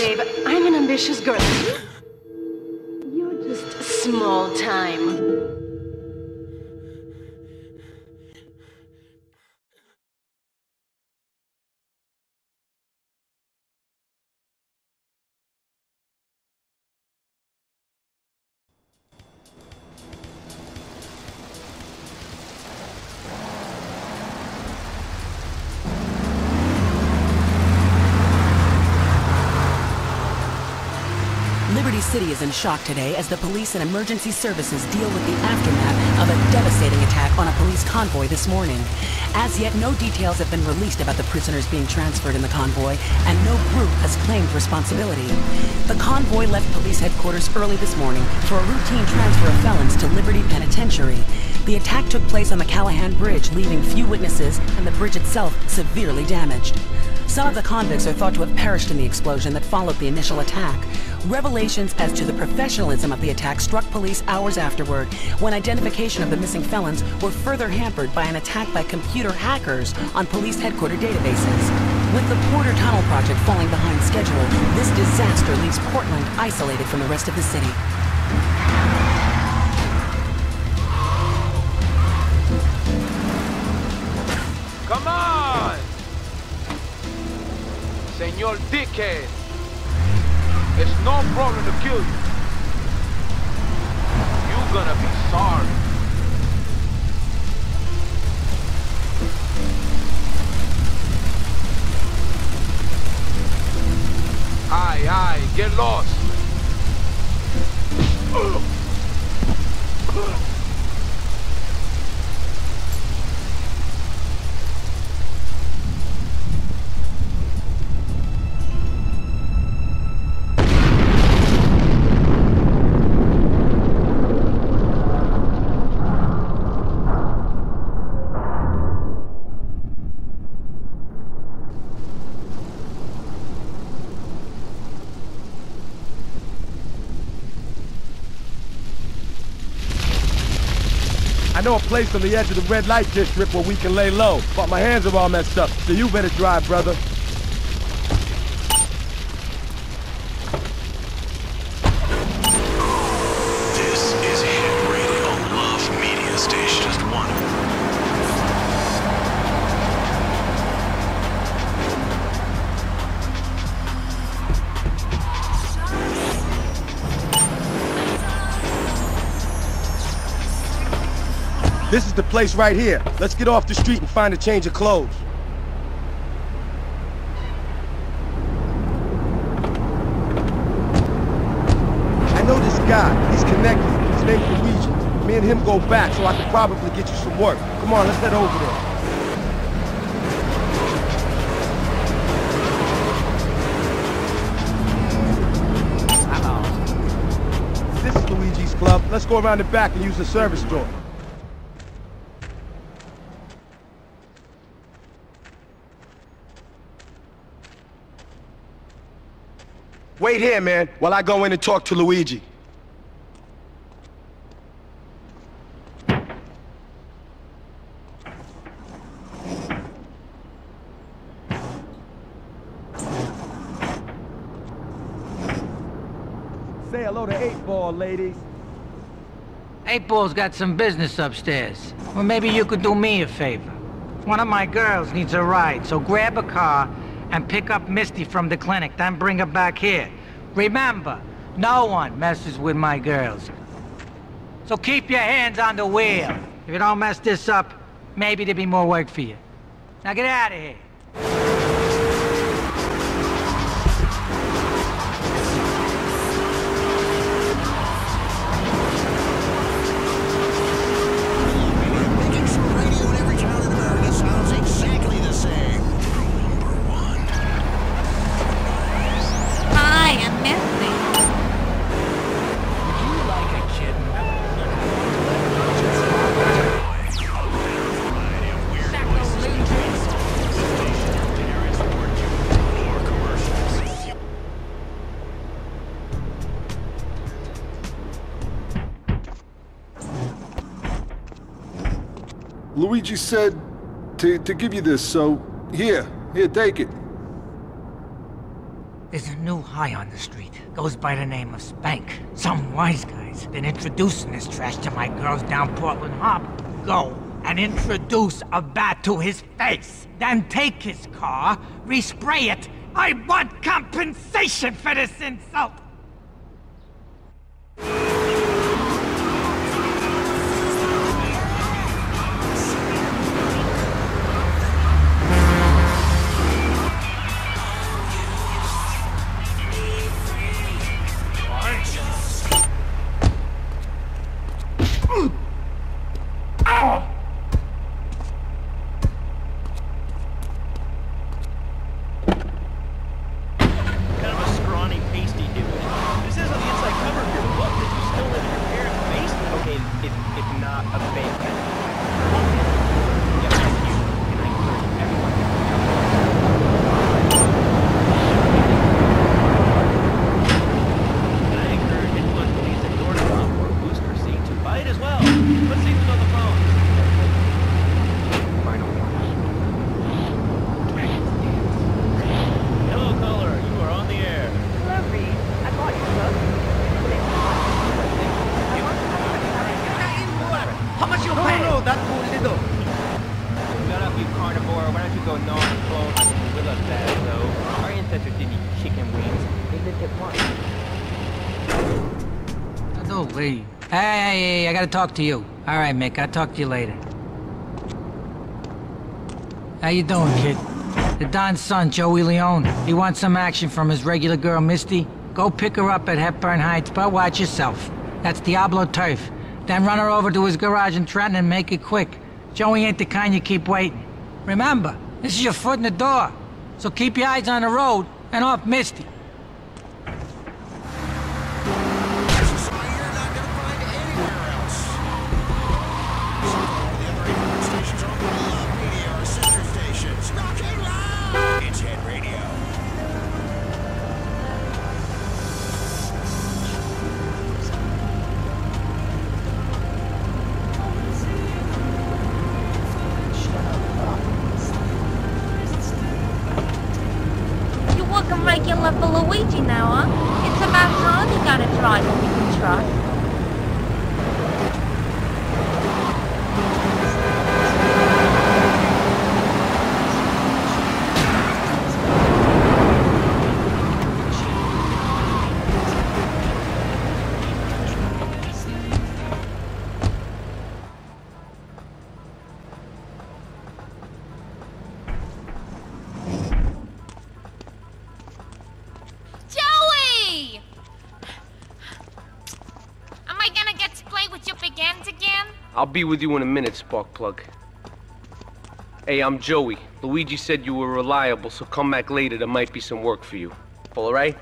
babe. I'm an ambitious girl. You're just small time. Liberty City is in shock today as the police and emergency services deal with the aftermath of a devastating attack on a police convoy this morning. As yet, no details have been released about the prisoners being transferred in the convoy, and no group has claimed responsibility. The convoy left police headquarters early this morning for a routine transfer of felons to Liberty Penitentiary. The attack took place on the Callahan Bridge, leaving few witnesses and the bridge itself severely damaged. Some of the convicts are thought to have perished in the explosion that followed the initial attack. Revelations as to the professionalism of the attack struck police hours afterward, when identification of the missing felons were further hampered by an attack by computer hackers on police headquarter databases. With the Porter Tunnel project falling behind schedule, this disaster leaves Portland isolated from the rest of the city. Come on! Senor Dickhead! It's no problem to kill you. You're gonna be sorry. Aye, get lost. I know a place on the edge of the red light district where we can lay low, but my hands are all messed up, so you better drive, brother. This is Hit Radio Love Media Station. Just one. This is the place right here. Let's get off the street and find a change of clothes. I know this guy. He's connected. His name's Luigi. Me and him go back, so I can probably get you some work. Come on, let's head over there. This is Luigi's club. Let's go around the back and use the service door. Wait here, man, while I go in and talk to Luigi. Say hello to 8-Ball, ladies. 8-Ball's got some business upstairs. Well, maybe you could do me a favor. One of my girls needs a ride, so grab a car and pick up Misty from the clinic, then bring her back here. Remember, no one messes with my girls. So keep your hands on the wheel. If you don't mess this up, maybe there'll be more work for you. Now get out of here. Luigi said to give you this, so here, take it. There's a new high on the street. Goes by the name of Spank. Some wise guy's been introducing this trash to my girls down Portland Harbor. Go and introduce a bat to his face. Then take his car, respray it. I want compensation for this insult! Hey, I gotta talk to you. All right, Mick, I'll talk to you later. How you doing, kid? The Don's son, Joey Leone. He wants some action from his regular girl, Misty. Go pick her up at Hepburn Heights, but watch yourself. That's Diablo turf. Then run her over to his garage in Trenton and make it quick. Joey ain't the kind you keep waiting. Remember, this is your foot in the door. So keep your eyes on the road and off Misty. Regular for Luigi now, huh? It's about time you got a driver we can trust. I'll be with you in a minute, Sparkplug. Hey, I'm Joey. Luigi said you were reliable, so come back later. There might be some work for you. All right?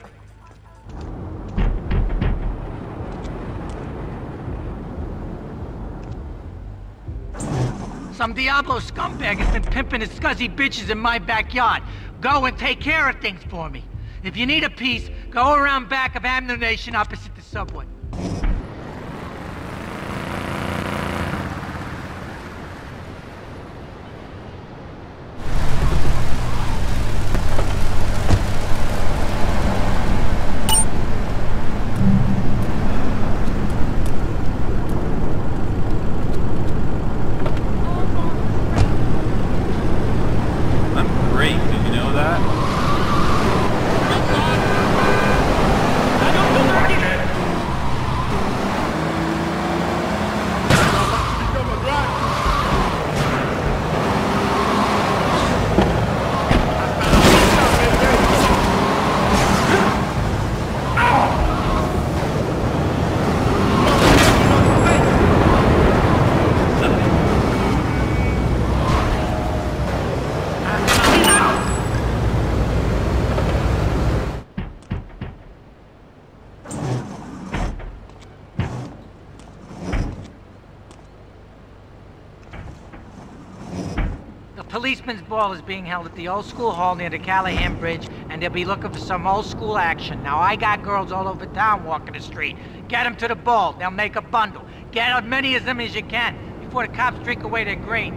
Some Diablo scumbag has been pimping his scuzzy bitches in my backyard. Go and take care of things for me. If you need a piece, go around back of Ammunition opposite the subway. Policeman's ball is being held at the old school hall near the Callahan Bridge, and they'll be looking for some old school action. Now, I got girls all over town walking the street. Get them to the ball. They'll make a bundle. Get as many of them as you can before the cops drink away their green.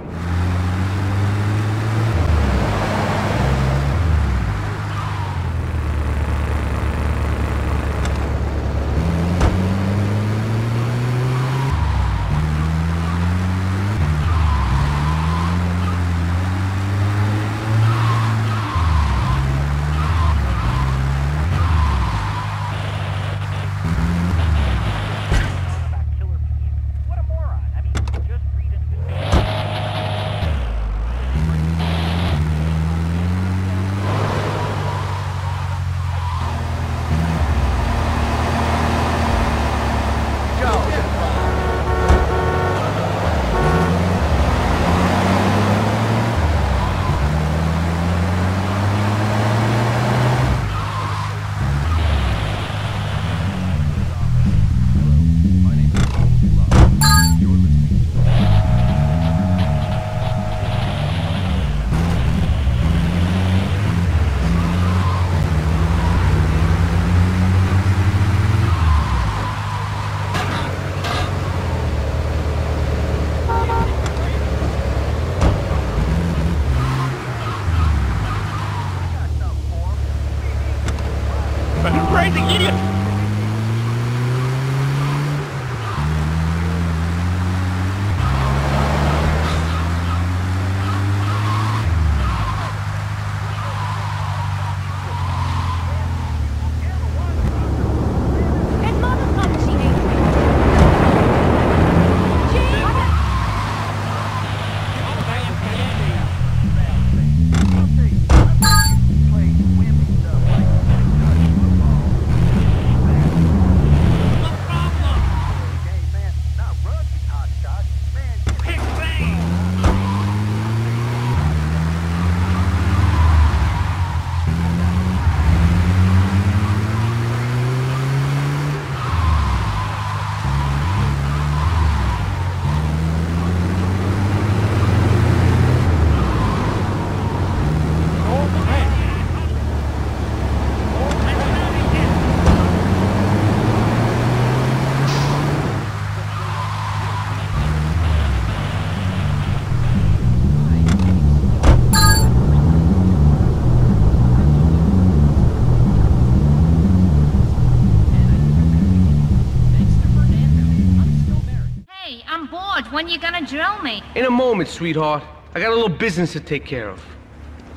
drill me. In a moment, sweetheart. I got a little business to take care of.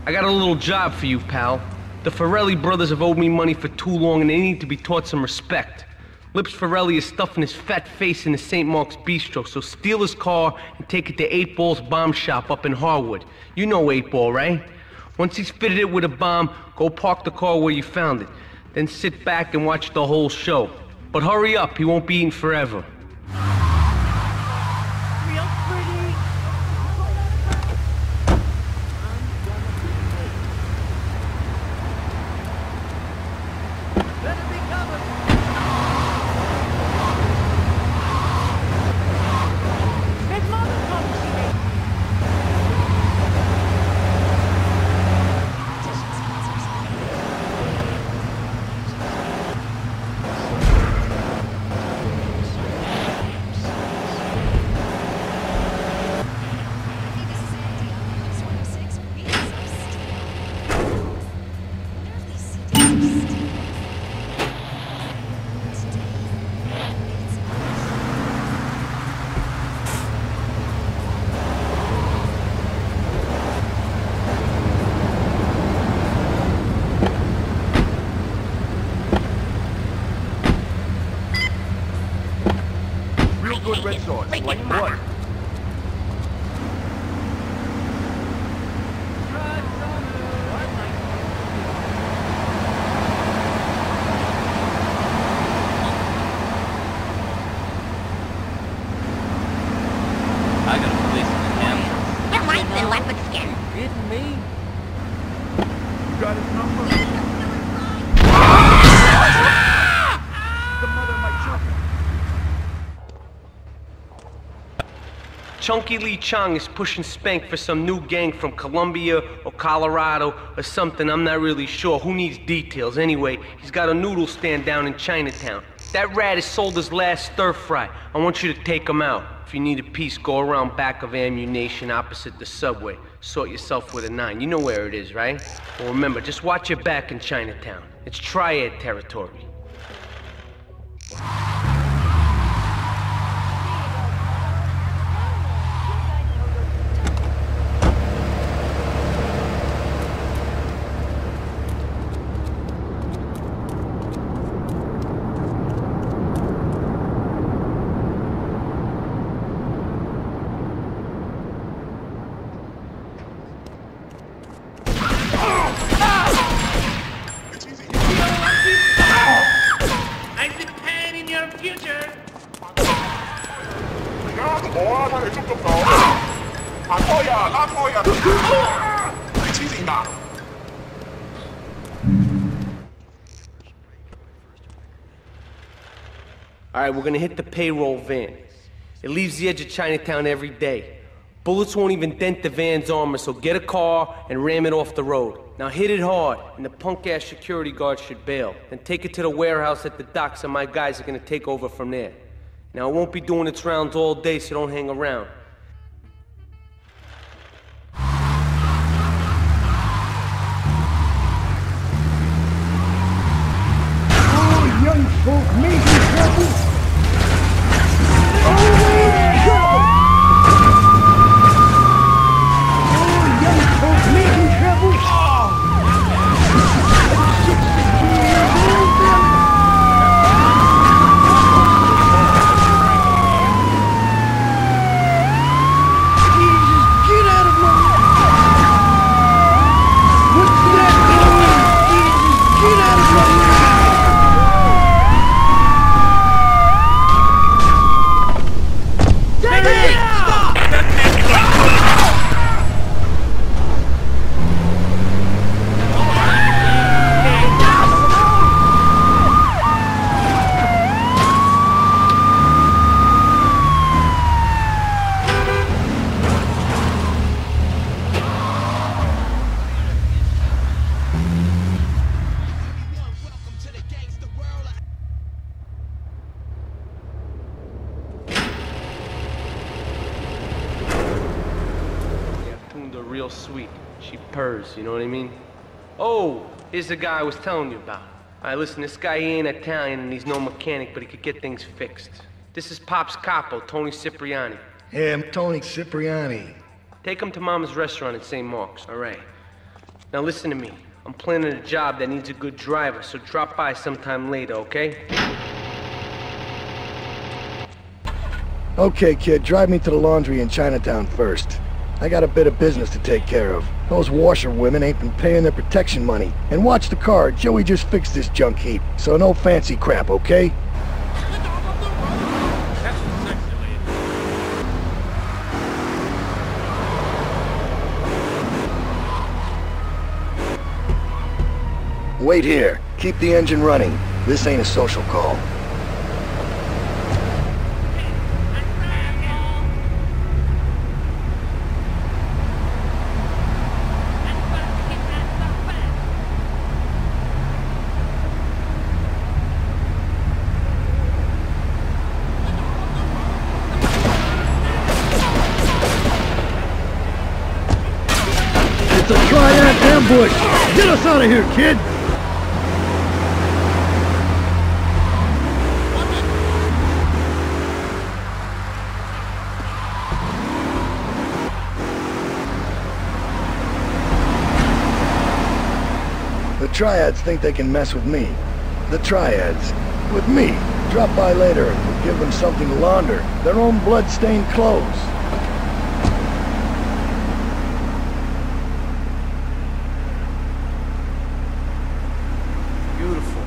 I got a little job for you, pal. The Forelli brothers have owed me money for too long and they need to be taught some respect. Lips Forelli is stuffing his fat face in the St. Mark's Bistro, so steal his car and take it to 8 Ball's bomb shop up in Harwood. You know 8 Ball, right? Once he's fitted it with a bomb, go park the car where you found it. Then sit back and watch the whole show. But hurry up, he won't be eating forever. Real pretty. Better be covered. Big mother comes to me. Good red sauce, like what? I got a place in the camp. You like the leopard skin? Kidding me? You got his number? The mother of my children. Chunky Lee Chong is pushing Spank for some new gang from Colombia or Colorado or something, I'm not really sure. Who needs details? Anyway, he's got a noodle stand down in Chinatown. That rat has sold his last stir fry. I want you to take him out. If you need a piece, go around back of Ammunition opposite the subway. Sort yourself with a 9. You know where it is, right? Well, remember, just watch your back in Chinatown. It's triad territory. Alright, we're gonna hit the payroll van. It leaves the edge of Chinatown every day. Bullets won't even dent the van's armor, so get a car and ram it off the road. Now hit it hard, and the punk-ass security guard should bail. Then take it to the warehouse at the docks, and my guys are gonna take over from there. Now it won't be doing its rounds all day, so don't hang around. Oh, young folk, making trouble. Oh, trouble. Oh, young folk, making trouble. Real sweet. She purrs, you know what I mean? Oh, here's the guy I was telling you about. Alright, listen, this guy, he ain't Italian and he's no mechanic, but he could get things fixed. This is Pop's capo, Tony Cipriani. Hey, I'm Tony Cipriani. Take him to Mama's restaurant in St. Mark's, all right? Now listen to me. I'm planning a job that needs a good driver, so drop by sometime later, okay? Okay, kid, drive me to the laundry in Chinatown first. I got a bit of business to take care of. Those washerwomen ain't been paying their protection money. And watch the car, Joey just fixed this junk heap. So no fancy crap, okay? Wait here. Keep the engine running. This ain't a social call. It's a triad ambush! Get us out of here, kid! The Triads think they can mess with me. The Triads. With me. Drop by later and we'll give them something to launder. Their own blood-stained clothes. Beautiful.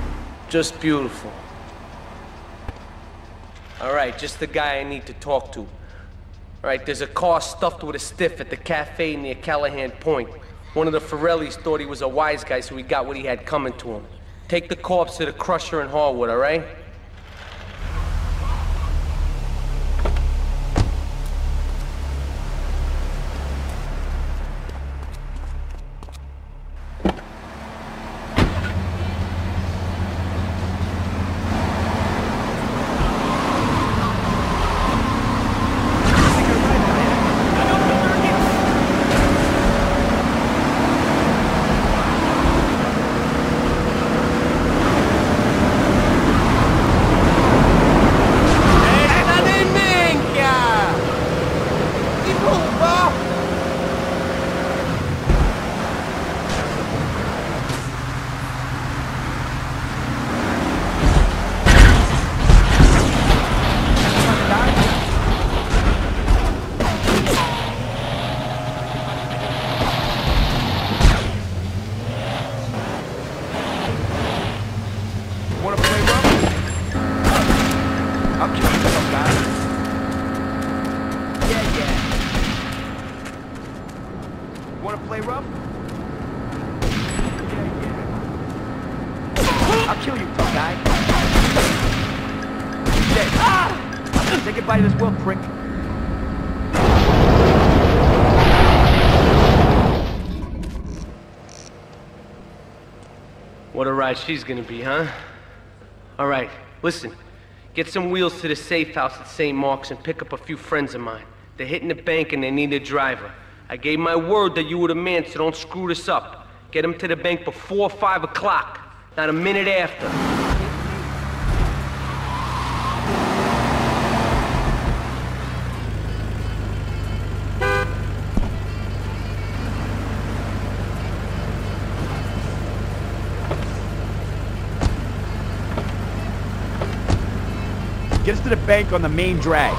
Just beautiful. Alright, just the guy I need to talk to. Alright, there's a car stuffed with a stiff at the cafe near Callahan Point. One of the Forellis thought he was a wise guy, so he got what he had coming to him. Take the corpse to the crusher in Harwood, alright? I'll kill you, tough guy. Dead. Ah! Say goodbye to this world, prick. What a ride she's gonna be, huh? All right, listen. Get some wheels to the safe house at St. Mark's and pick up a few friends of mine. They're hitting the bank and they need a driver. I gave my word that you were the man, so don't screw this up. Get them to the bank before 5 o'clock, not a minute after. Get us to the bank on the main drag.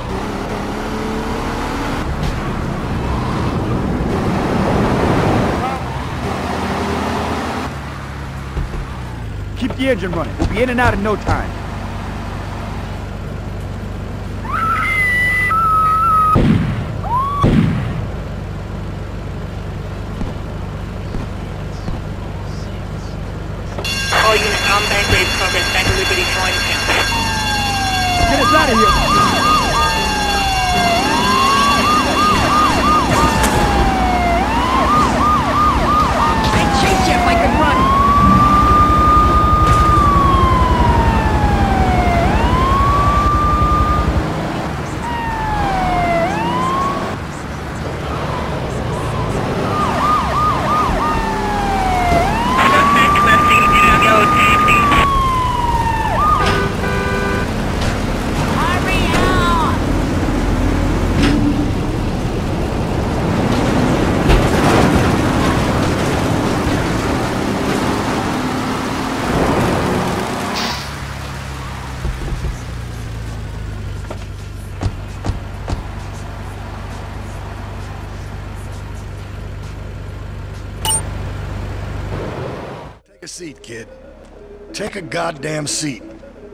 Keep the engine running. We'll be in and out in no time. All units on bank raid progress. Bank of Liberty join him. Get us out of here! I chase you if I could run! Hurry up! a seat, kid. Take a goddamn seat.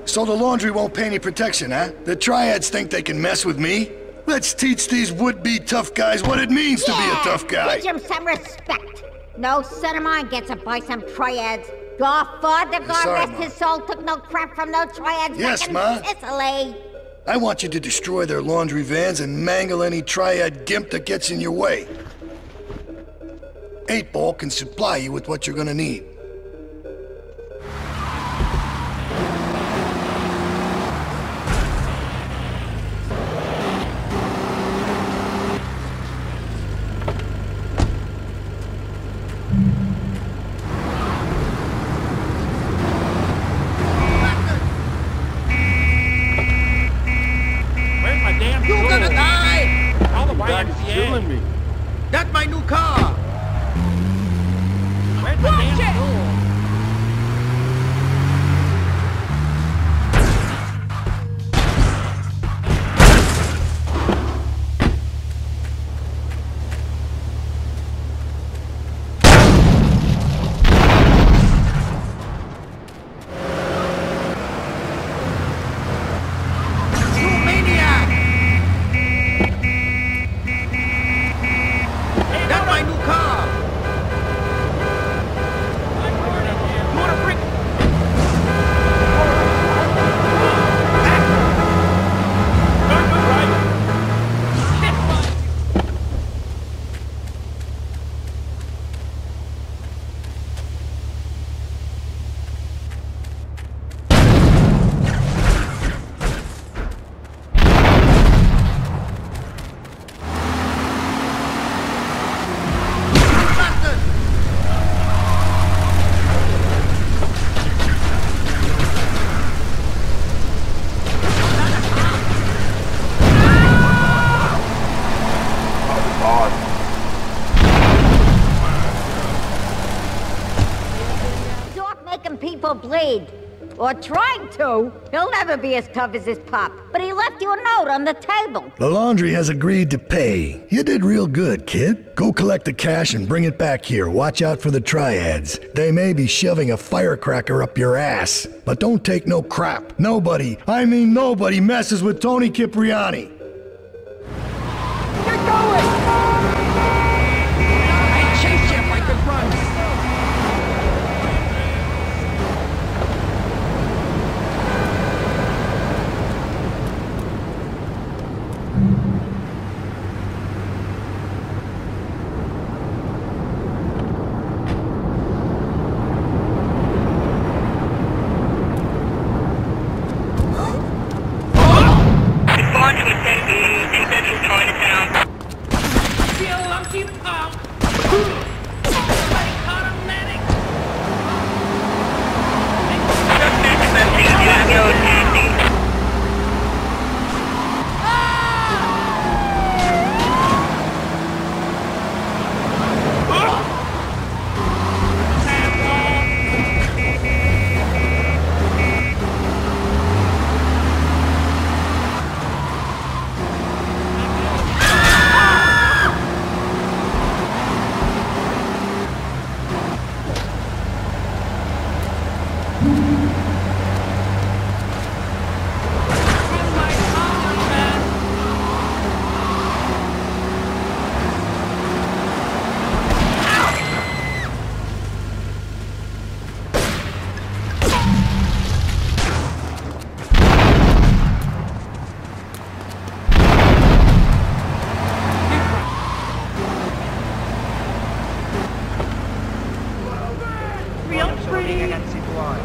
So the laundry won't pay any protection, huh? The triads think they can mess with me? Let's teach these would-be tough guys what it means to be a tough guy. Teach him some respect. No son of mine gets it by some triads. Your father, God rest his soul, took no crap from no triads Yes, back in Ma. Sicily. I want you to destroy their laundry vans and mangle any triad gimp that gets in your way. 8-Ball can supply you with what you're gonna need. You're gonna die! All the YMCA. Killing me. That's my new car! Where's my damn tool? People bleed. Or trying to. He'll never be as tough as his pop. But he left you a note on the table. The laundry has agreed to pay. You did real good, kid. Go collect the cash and bring it back here. Watch out for the triads. They may be shoving a firecracker up your ass. But don't take no crap. Nobody, I mean nobody, messes with Tony Cipriani. Get going! I'd chase you if I could run.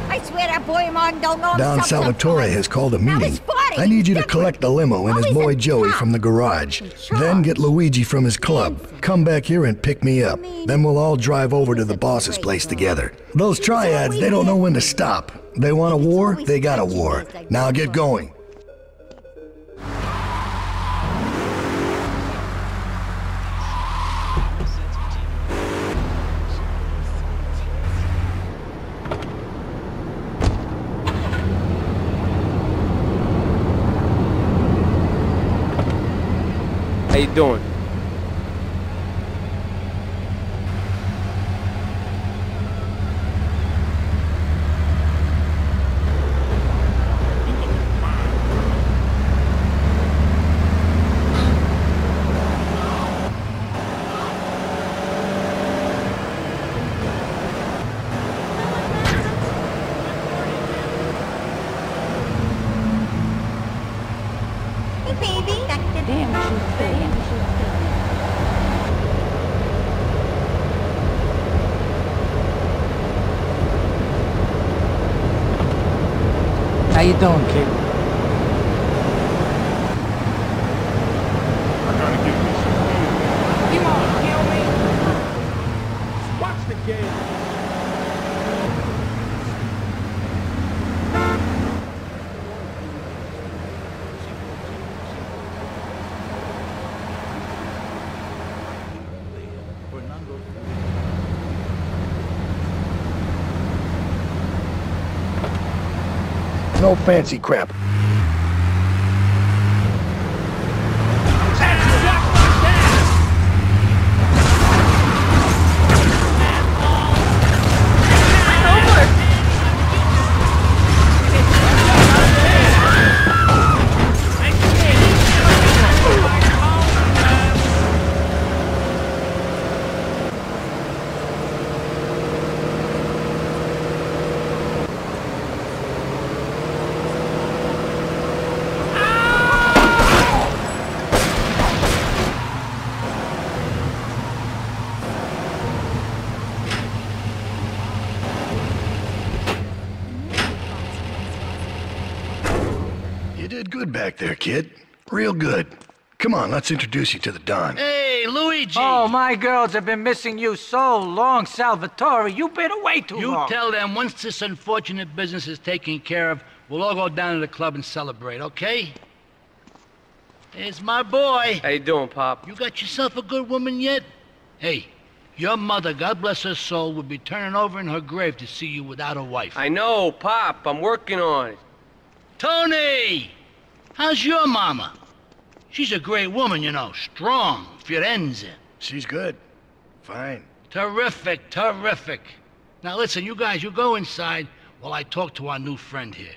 I swear that boy of mine don't know Don himself Salvatore sometimes. has called a Now meeting. his body, I need you to different. collect the limo and his Always boy in Joey town. from the garage. Then get Luigi from his club. Come back here and pick me up. Then we'll all drive over to the boss's place together. Those triads, they don't know when to stop. They want a war, they got a war. Now get going. How you doing? How you doing, kid? I'm trying to give you some feeling. You wanna kill me? Watch the game. No fancy crap. You did good back there, kid. Real good. Come on, let's introduce you to the Don. Hey, Luigi! Oh, my girls have been missing you so long, Salvatore. You've been away too long. You tell them once this unfortunate business is taken care of, we'll all go down to the club and celebrate, okay? There's my boy. How you doing, Pop? You got yourself a good woman yet? Hey, your mother, God bless her soul, would be turning over in her grave to see you without a wife. I know, Pop. I'm working on it. Tony! How's your mama? She's a great woman, you know. Strong. Firenze. She's good. Fine. Terrific, terrific. Now listen, you guys, you go inside while I talk to our new friend here.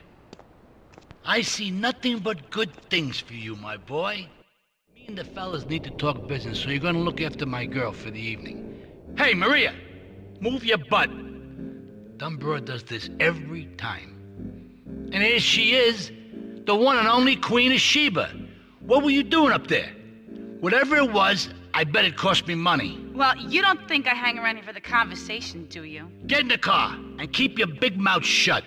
I see nothing but good things for you, my boy. Me and the fellas need to talk business, so you're gonna look after my girl for the evening. Hey, Maria! Move your butt. Dumb broad does this every time. And here she is, the one and only Queen of Sheba. What were you doing up there? Whatever it was, I bet it cost me money. Well, you don't think I hang around here for the conversation, do you? Get in the car and keep your big mouth shut.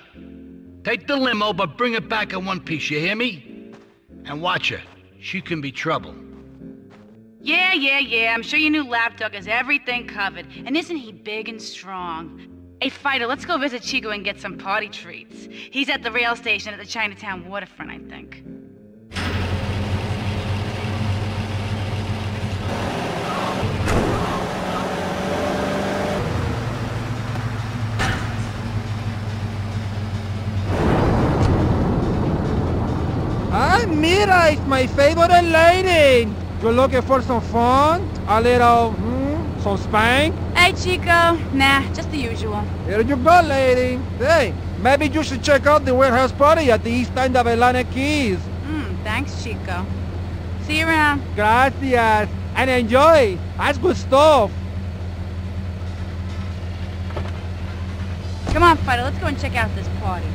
Take the limo, but bring it back in one piece, you hear me? And watch her. She can be trouble. Yeah. I'm sure your new lapdog has everything covered. And isn't he big and strong? Hey, Fido, let's go visit Chico and get some party treats. He's at the rail station at the Chinatown waterfront, I think. Ah, mira, it's my favorite lady. You're looking for some fun? A little, some spank? Hey, Chico. Nah, just the usual. Here you go, lady. Hey, maybe you should check out the warehouse party at the east end of Atlantic Keys. Thanks, Chico. See you around. Gracias. And enjoy. That's good stuff. Come on, Fido, let's go and check out this party.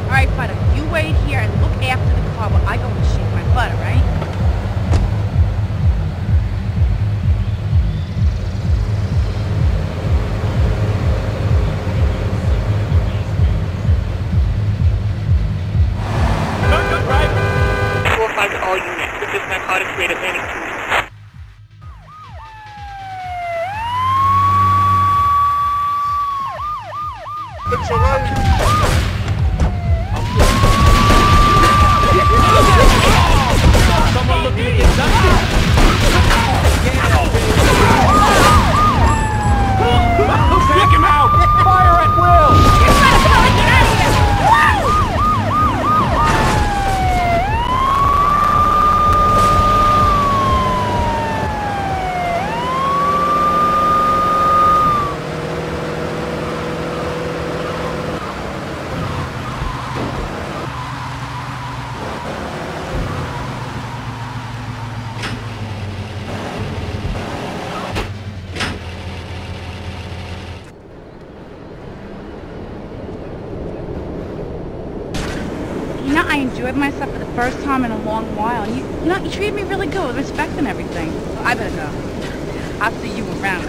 All right, Fido, you wait here and look after the car while I go and shake my butt, all right? All units. This is narcotics rate Atlantic 2. Someone looking to get done. Take him out! Fire at will! You're trying to pull it, get out of here! I enjoyed myself for the first time in a long while. And you treated me really good with respect and everything. So I better go. I'll see you around.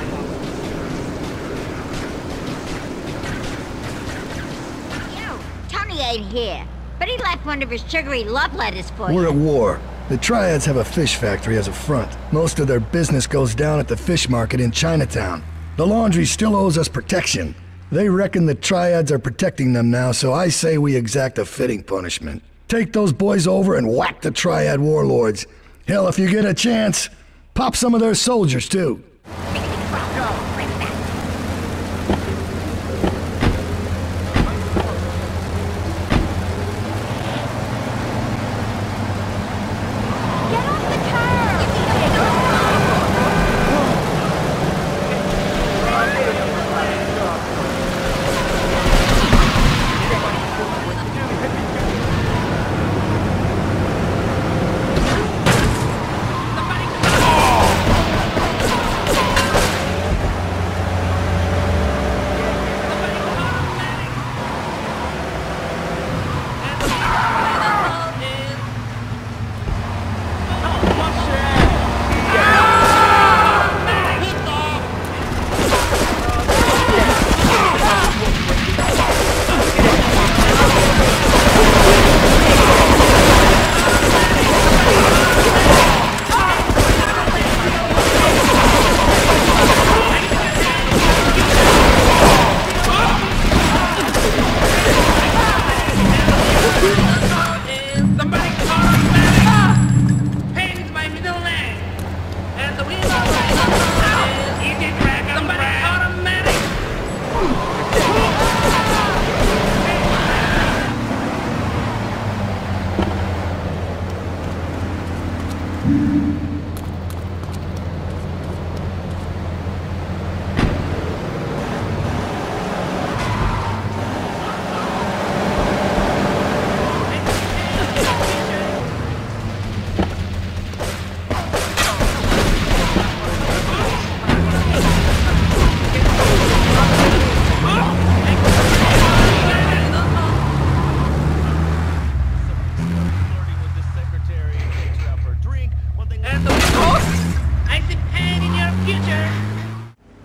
Tony ain't here, but he left one of his sugary love letters for you. We're at war. The Triads have a fish factory as a front. Most of their business goes down at the fish market in Chinatown. The laundry still owes us protection. They reckon the Triads are protecting them now, so I say we exact a fitting punishment. Take those boys over and whack the Triad warlords. Hell, if you get a chance, pop some of their soldiers too.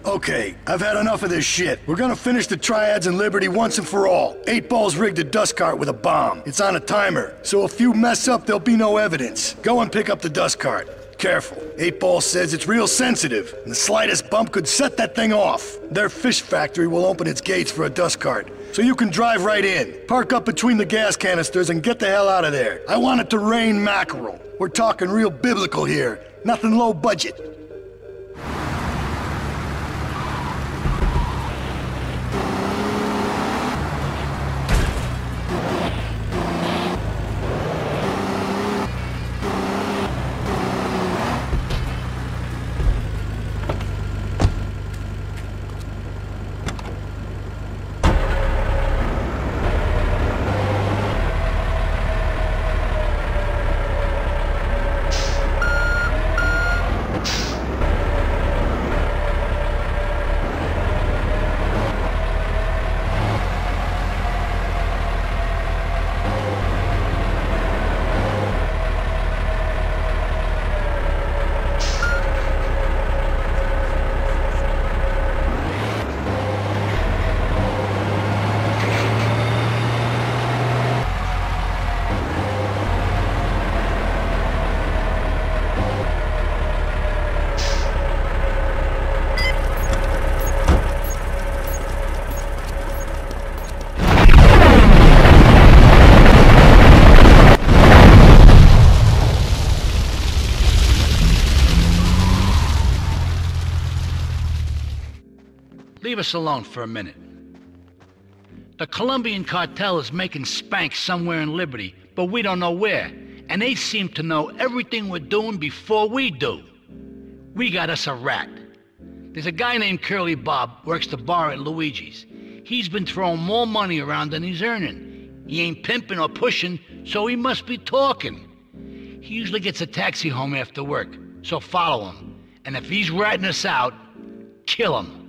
Okay, I've had enough of this shit. We're gonna finish the Triads and Liberty once and for all. 8 Ball's rigged a dust cart with a bomb. It's on a timer, so if you mess up, there'll be no evidence. Go and pick up the dust cart. Careful. 8 Ball says it's real sensitive, and the slightest bump could set that thing off. Their fish factory will open its gates for a dust cart, so you can drive right in. Park up between the gas canisters and get the hell out of there. I want it to rain mackerel. We're talking real biblical here, nothing low budget. Leave us alone for a minute. The Colombian cartel is making spank somewhere in Liberty, but we don't know where. And they seem to know everything we're doing before we do. We got us a rat. There's a guy named Curly Bob, works the bar at Luigi's. He's been throwing more money around than he's earning. He ain't pimping or pushing, so he must be talking. He usually gets a taxi home after work, so follow him. And if he's ratting us out, kill him.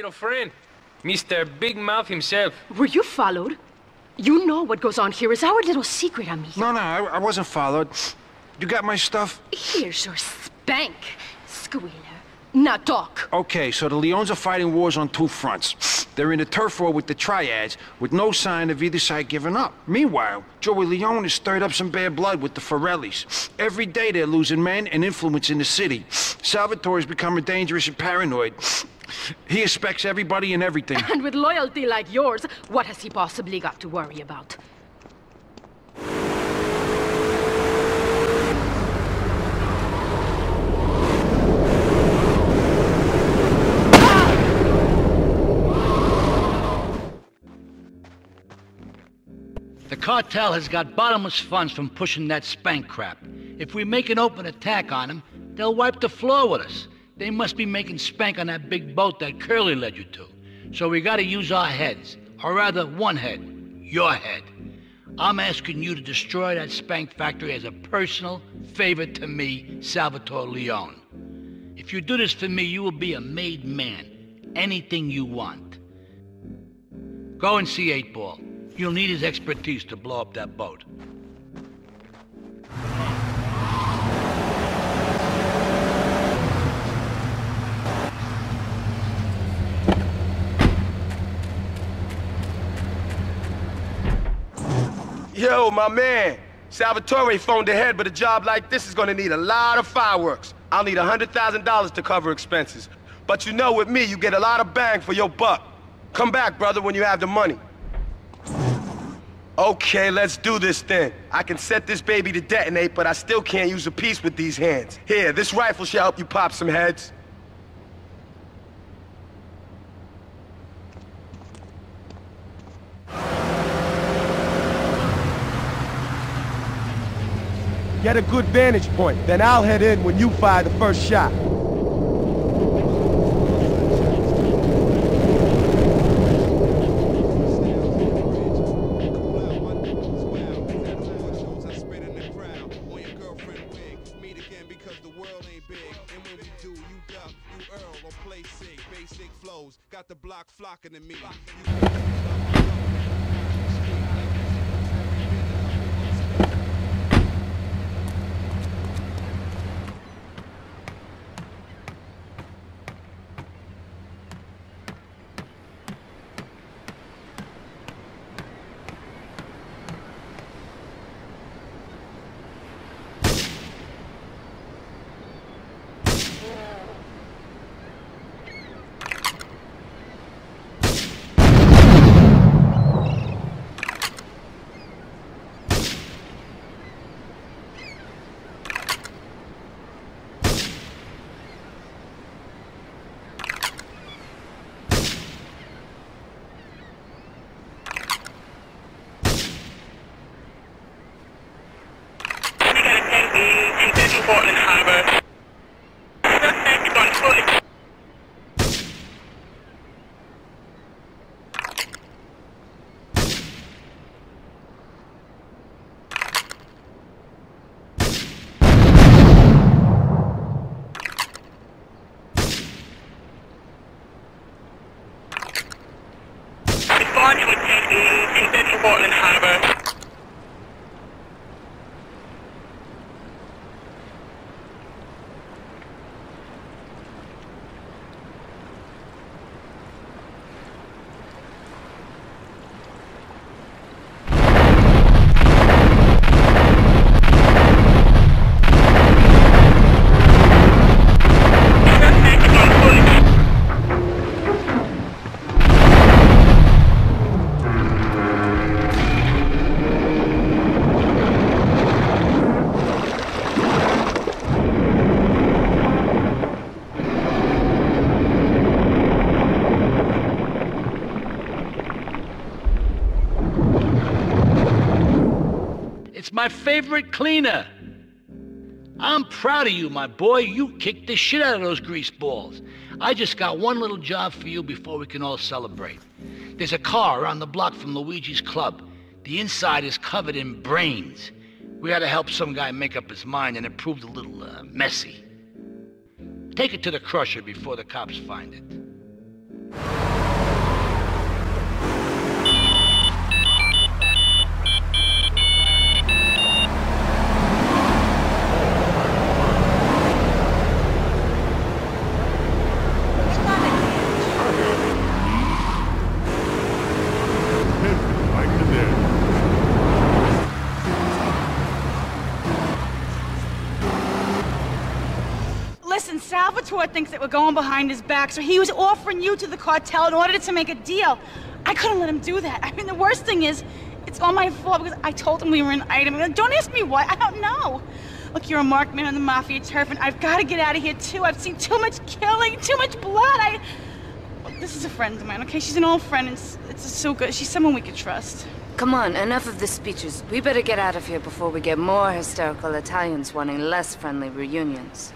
little friend. Mr. Big Mouth himself. Were you followed? You know what goes on here is our little secret, amigo. No, I wasn't followed. You got my stuff? Here's your spank, squealer. Now talk. Okay, so the Leones are fighting wars on two fronts. They're in a turf war with the Triads, with no sign of either side giving up. Meanwhile, Joey Leone has stirred up some bad blood with the Forellis. Every day they're losing men and influence in the city. Salvatore's becoming dangerous and paranoid. He expects everybody and everything. And with loyalty like yours, what has he possibly got to worry about? The cartel has got bottomless funds from pushing that spank crap. If we make an open attack on them, they'll wipe the floor with us. They must be making spank on that big boat that Curly led you to. So we gotta use our heads. Or rather, one head. Your head. I'm asking you to destroy that spank factory as a personal favor to me, Salvatore Leone. If you do this for me, you will be a made man. Anything you want. Go and see 8-Ball. You'll need his expertise to blow up that boat. Yo, my man. Salvatore phoned ahead, but a job like this is gonna need a lot of fireworks. I'll need $100,000 to cover expenses. But you know, with me, you get a lot of bang for your buck. Come back, brother, when you have the money. Okay, let's do this then. I can set this baby to detonate, but I still can't use a piece with these hands. Here, this rifle should help you pop some heads. Get a good vantage point, then I'll head in when you fire the first shot. Got the block flocking to me. Portland Harbor. Suspect is on foot. Respond to attempt in Portland Harbor. My favorite cleaner. I'm proud of you, my boy. You kicked the shit out of those grease balls. I just got one little job for you before we can all celebrate. There's a car around the block from Luigi's club. The inside is covered in brains. We had to help some guy make up his mind, and it proved a little messy. Take it to the crusher before the cops find it. Listen, Salvatore thinks that we're going behind his back, so he was offering you to the cartel in order to make a deal. I couldn't let him do that. I mean, the worst thing is, it's all my fault because I told him we were an item. Don't ask me why, I don't know. Look, you're a marked man on the Mafia turf, and I've got to get out of here, too. I've seen too much killing, too much blood. This is a friend of mine, okay? She's an old friend, and it's so good. She's someone we could trust. Come on, enough of the speeches. We better get out of here before we get more hysterical Italians wanting less friendly reunions.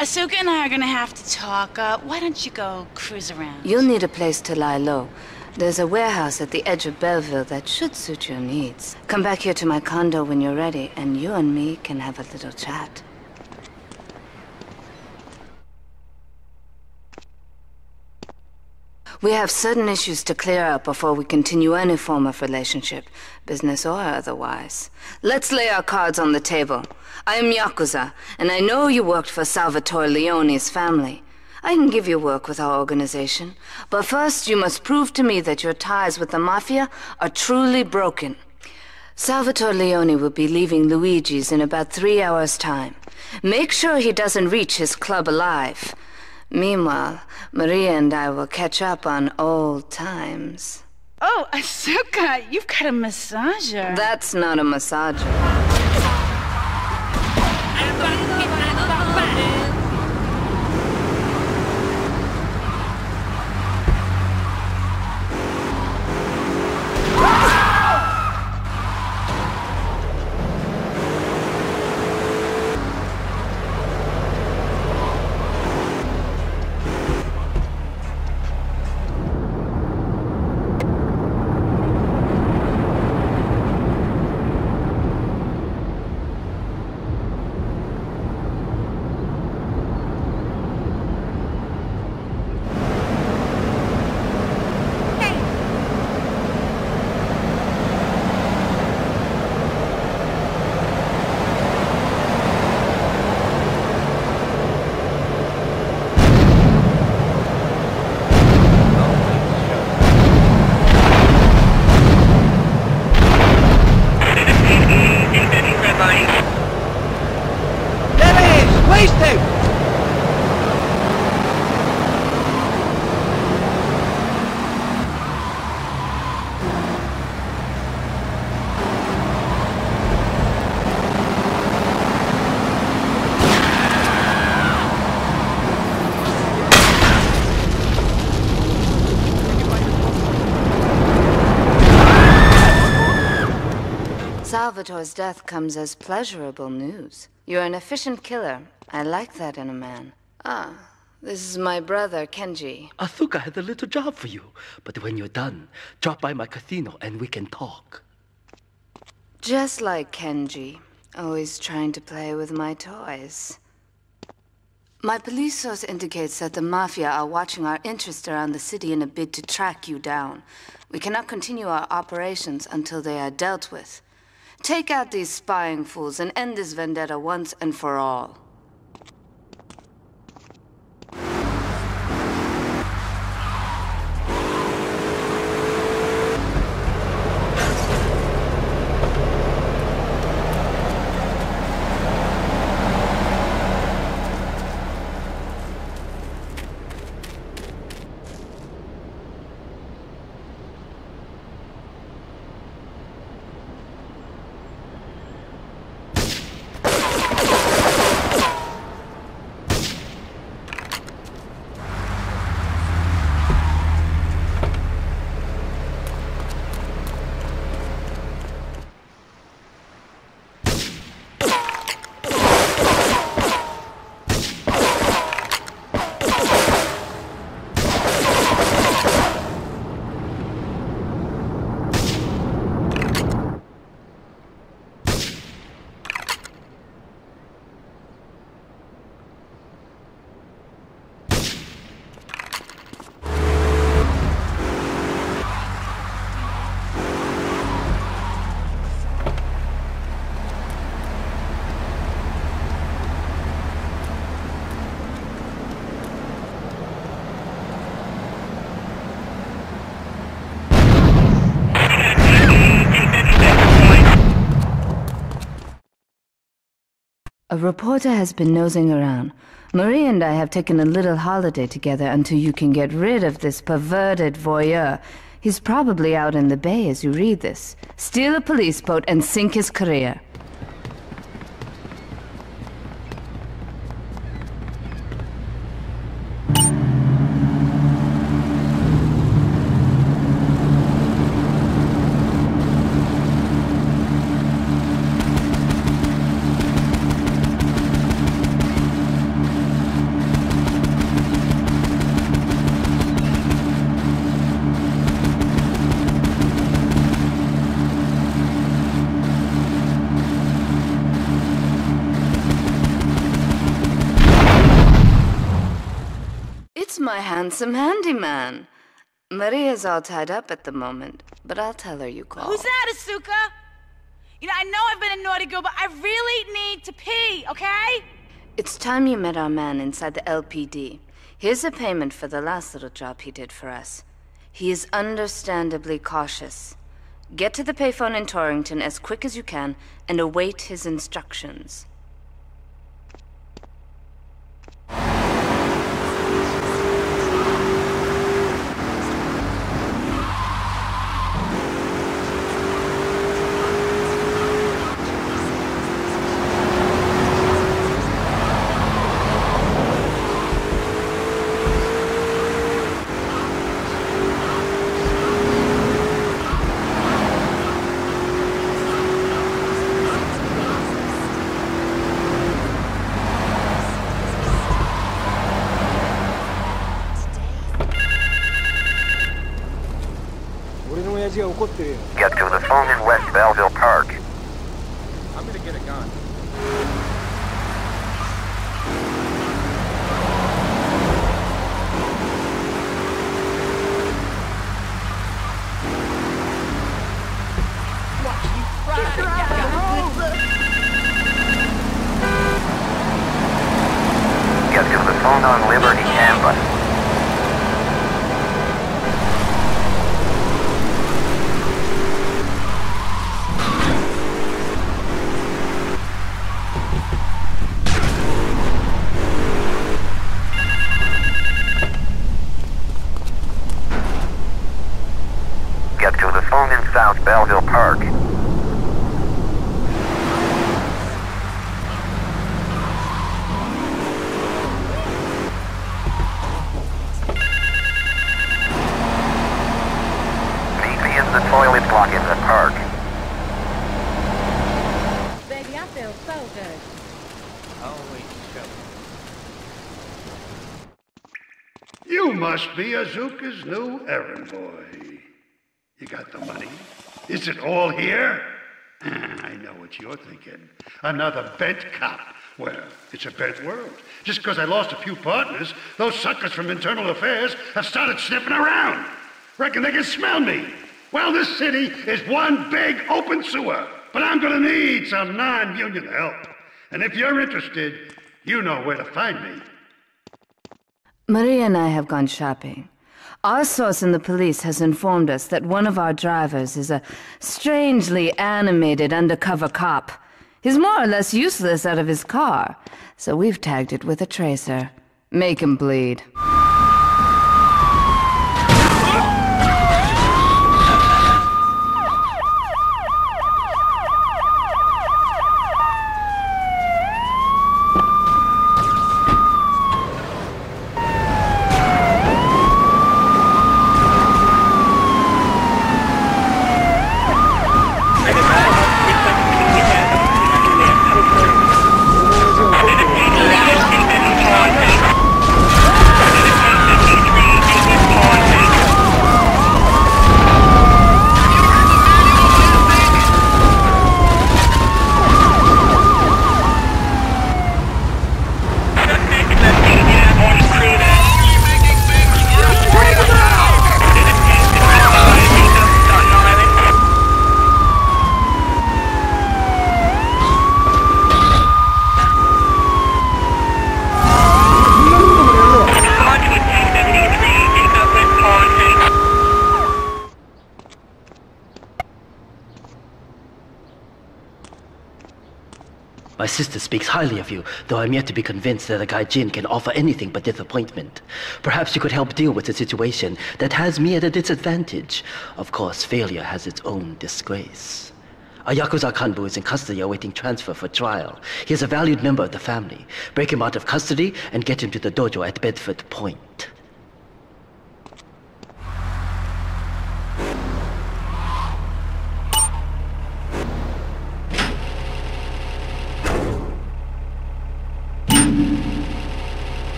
Asuka and I are gonna have to talk. Why don't you go cruise around? You'll need a place to lie low. There's a warehouse at the edge of Belleville that should suit your needs. Come back here to my condo when you're ready, and you and me can have a little chat. We have certain issues to clear up before we continue any form of relationship, business or otherwise. Let's lay our cards on the table. I am Yakuza, and I know you worked for Salvatore Leone's family. I can give you work with our organization, but first you must prove to me that your ties with the Mafia are truly broken. Salvatore Leone will be leaving Luigi's in about 3 hours' time. Make sure he doesn't reach his club alive. Meanwhile, Maria and I will catch up on old times. Oh, Asuka, you've got a massager. That's not a massager. Salvatore's death comes as pleasurable news. You're an efficient killer. I like that in a man. Ah, this is my brother, Kenji. Asuka has a little job for you, but when you're done, drop by my casino and we can talk. Just like Kenji, always trying to play with my toys. My police source indicates that the Mafia are watching our interests around the city in a bid to track you down. We cannot continue our operations until they are dealt with. Take out these spying fools and end this vendetta once and for all. A reporter has been nosing around. Marie and I have taken a little holiday together until you can get rid of this perverted voyeur. He's probably out in the bay as you read this. Steal a police boat and sink his career. My handsome handyman. Maria's all tied up at the moment, but I'll tell her you called. Who's that, Asuka? You know, I know I've been a naughty girl, but I really need to pee, okay? It's time you met our man inside the LPD. Here's a payment for the last little job he did for us. He is understandably cautious. Get to the payphone in Torrington as quick as you can and await his instructions. Get to the phone in West Belleville Park. I'm gonna get a gun. Get to the phone on Liberty Campus. Get to the phone in South Belleville Park. Meet me in the toilet block in the park. Baby, I feel so good. Always so. You must be Azuka's new errand boy. You got the money? Is it all here? I know what you're thinking. Another bent cop. Well, it's a bent world. Just because I lost a few partners, those suckers from Internal Affairs have started sniffing around. Reckon they can smell me. Well, this city is one big open sewer. But I'm gonna need some non-union help. And if you're interested, you know where to find me. Maria and I have gone shopping. Our source in the police has informed us that one of our drivers is a strangely animated undercover cop. He's more or less useless out of his car, so we've tagged it with a tracer. Make him bleed. sister speaks highly of you, though I'm yet to be convinced that a gaijin can offer anything but disappointment. Perhaps you could help deal with a situation that has me at a disadvantage. Of course, failure has its own disgrace. A Yakuza Kanbu is in custody awaiting transfer for trial. He is a valued member of the family. Break him out of custody and get him to the dojo at Bedford Point.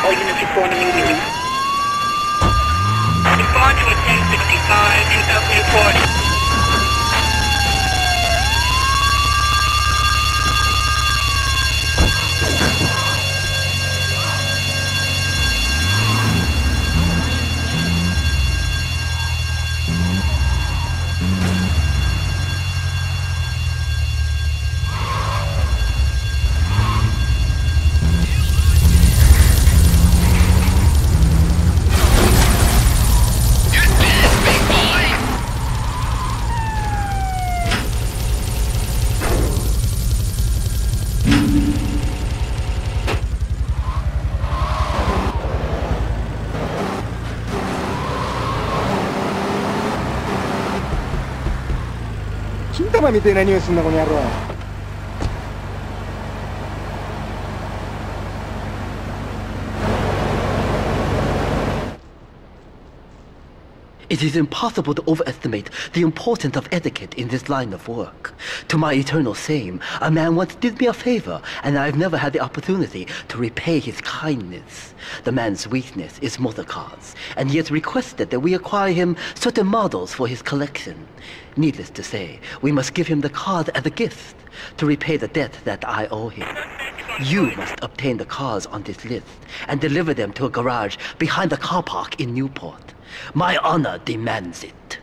All units report immediately. Respond to a 1065, 2000 report.金玉みたいな匂いすんなこの野郎。It is impossible to overestimate the importance of etiquette in this line of work. To my eternal shame, a man once did me a favor, and I've never had the opportunity to repay his kindness. The man's weakness is motor cars, and he has requested that we acquire him certain models for his collection. Needless to say, we must give him the cars as a gift to repay the debt that I owe him. You must obtain the cars on this list and deliver them to a garage behind the car park in Newport. My honor demands it.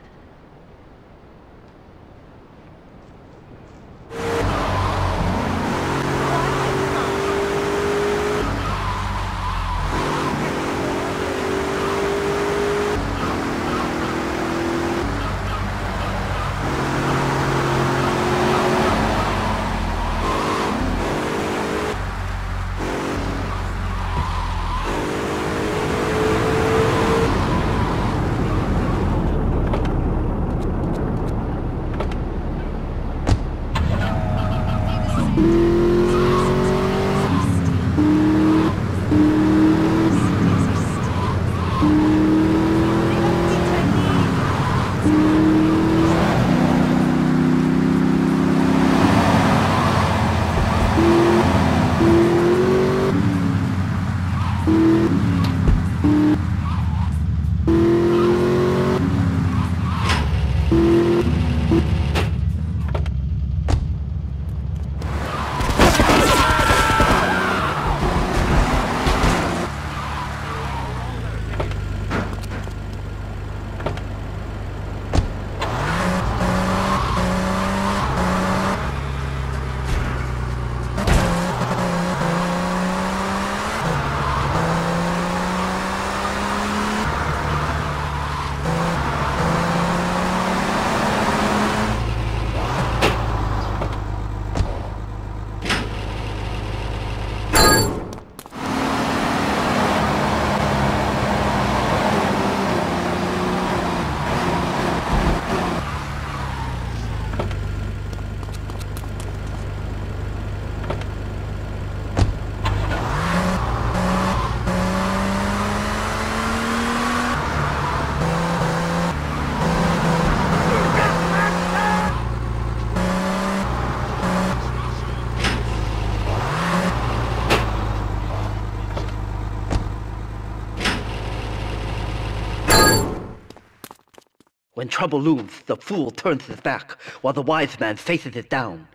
When trouble looms, the fool turns his back, while the wise man faces it down.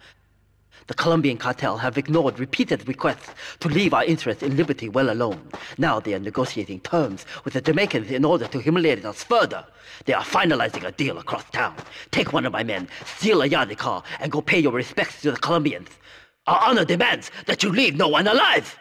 The Colombian cartel have ignored repeated requests to leave our interests in liberty well alone. Now they are negotiating terms with the Jamaicans in order to humiliate us further. They are finalizing a deal across town. Take one of my men, steal a Yardie car, and go pay your respects to the Colombians. Our honor demands that you leave no one alive!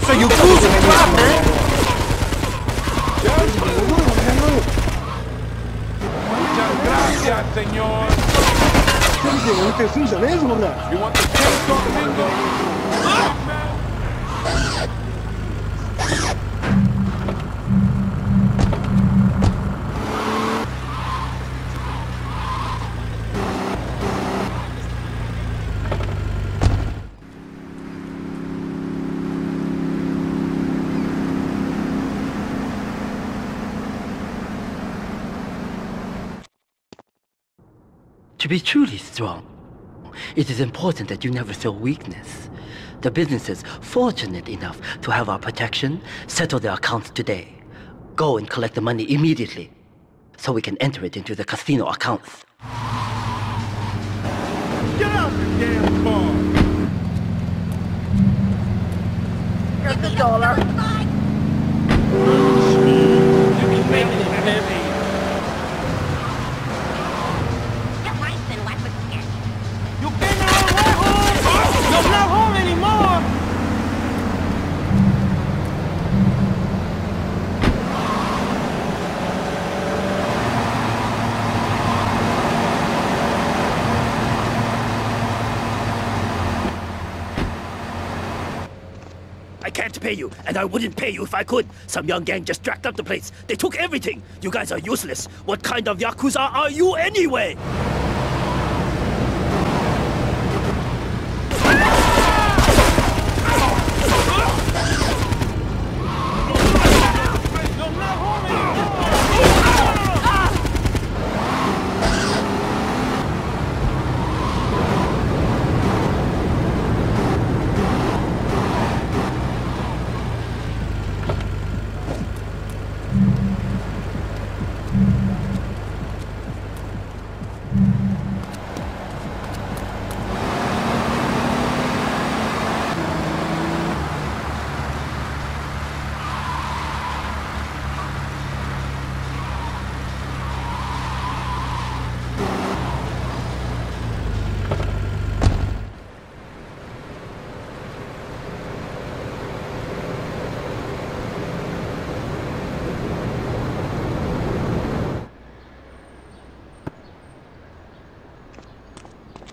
So you fools are crap, man! Muchas gracias, señor. You want the chainsaw bingo? To be truly strong, it is important that you never show weakness. The businesses fortunate enough to have our protection settle their accounts today. Go and collect the money immediately, so we can enter it into the casino accounts. Get out the damn car! Here's the dollar. You be making it heavy. You came the wrong way, home! You're not home anymore! I can't pay you, and I wouldn't pay you if I could. Some young gang just jacked up the place. They took everything. You guys are useless. What kind of Yakuza are you anyway?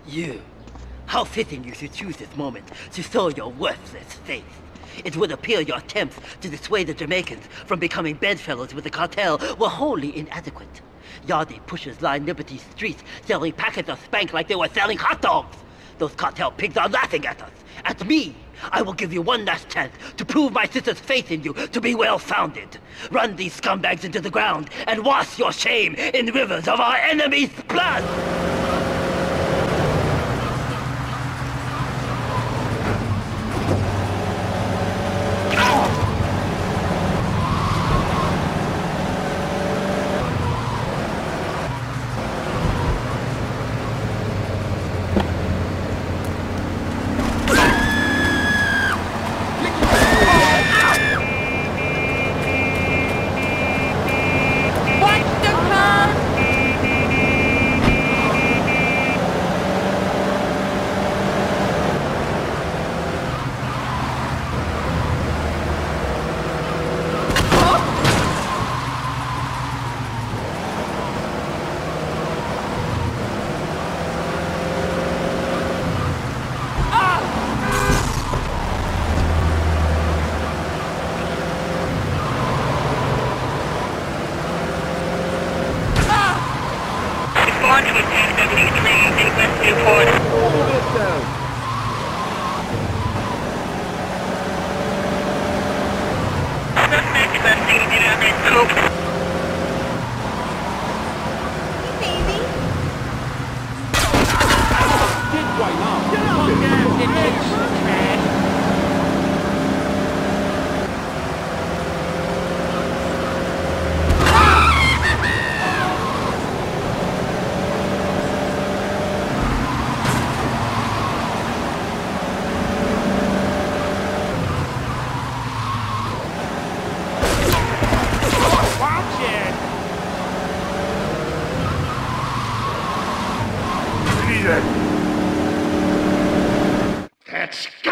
You. How fitting you should choose this moment to show your worthless face. It would appear your attempts to dissuade the Jamaicans from becoming bedfellows with the cartel were wholly inadequate. Yardie pushers line Liberty streets selling packets of spank like they were selling hot dogs. Those cartel pigs are laughing at us. At me. I will give you one last chance to prove my sister's faith in you to be well-founded. Run these scumbags into the ground and wash your shame in rivers of our enemies' blood!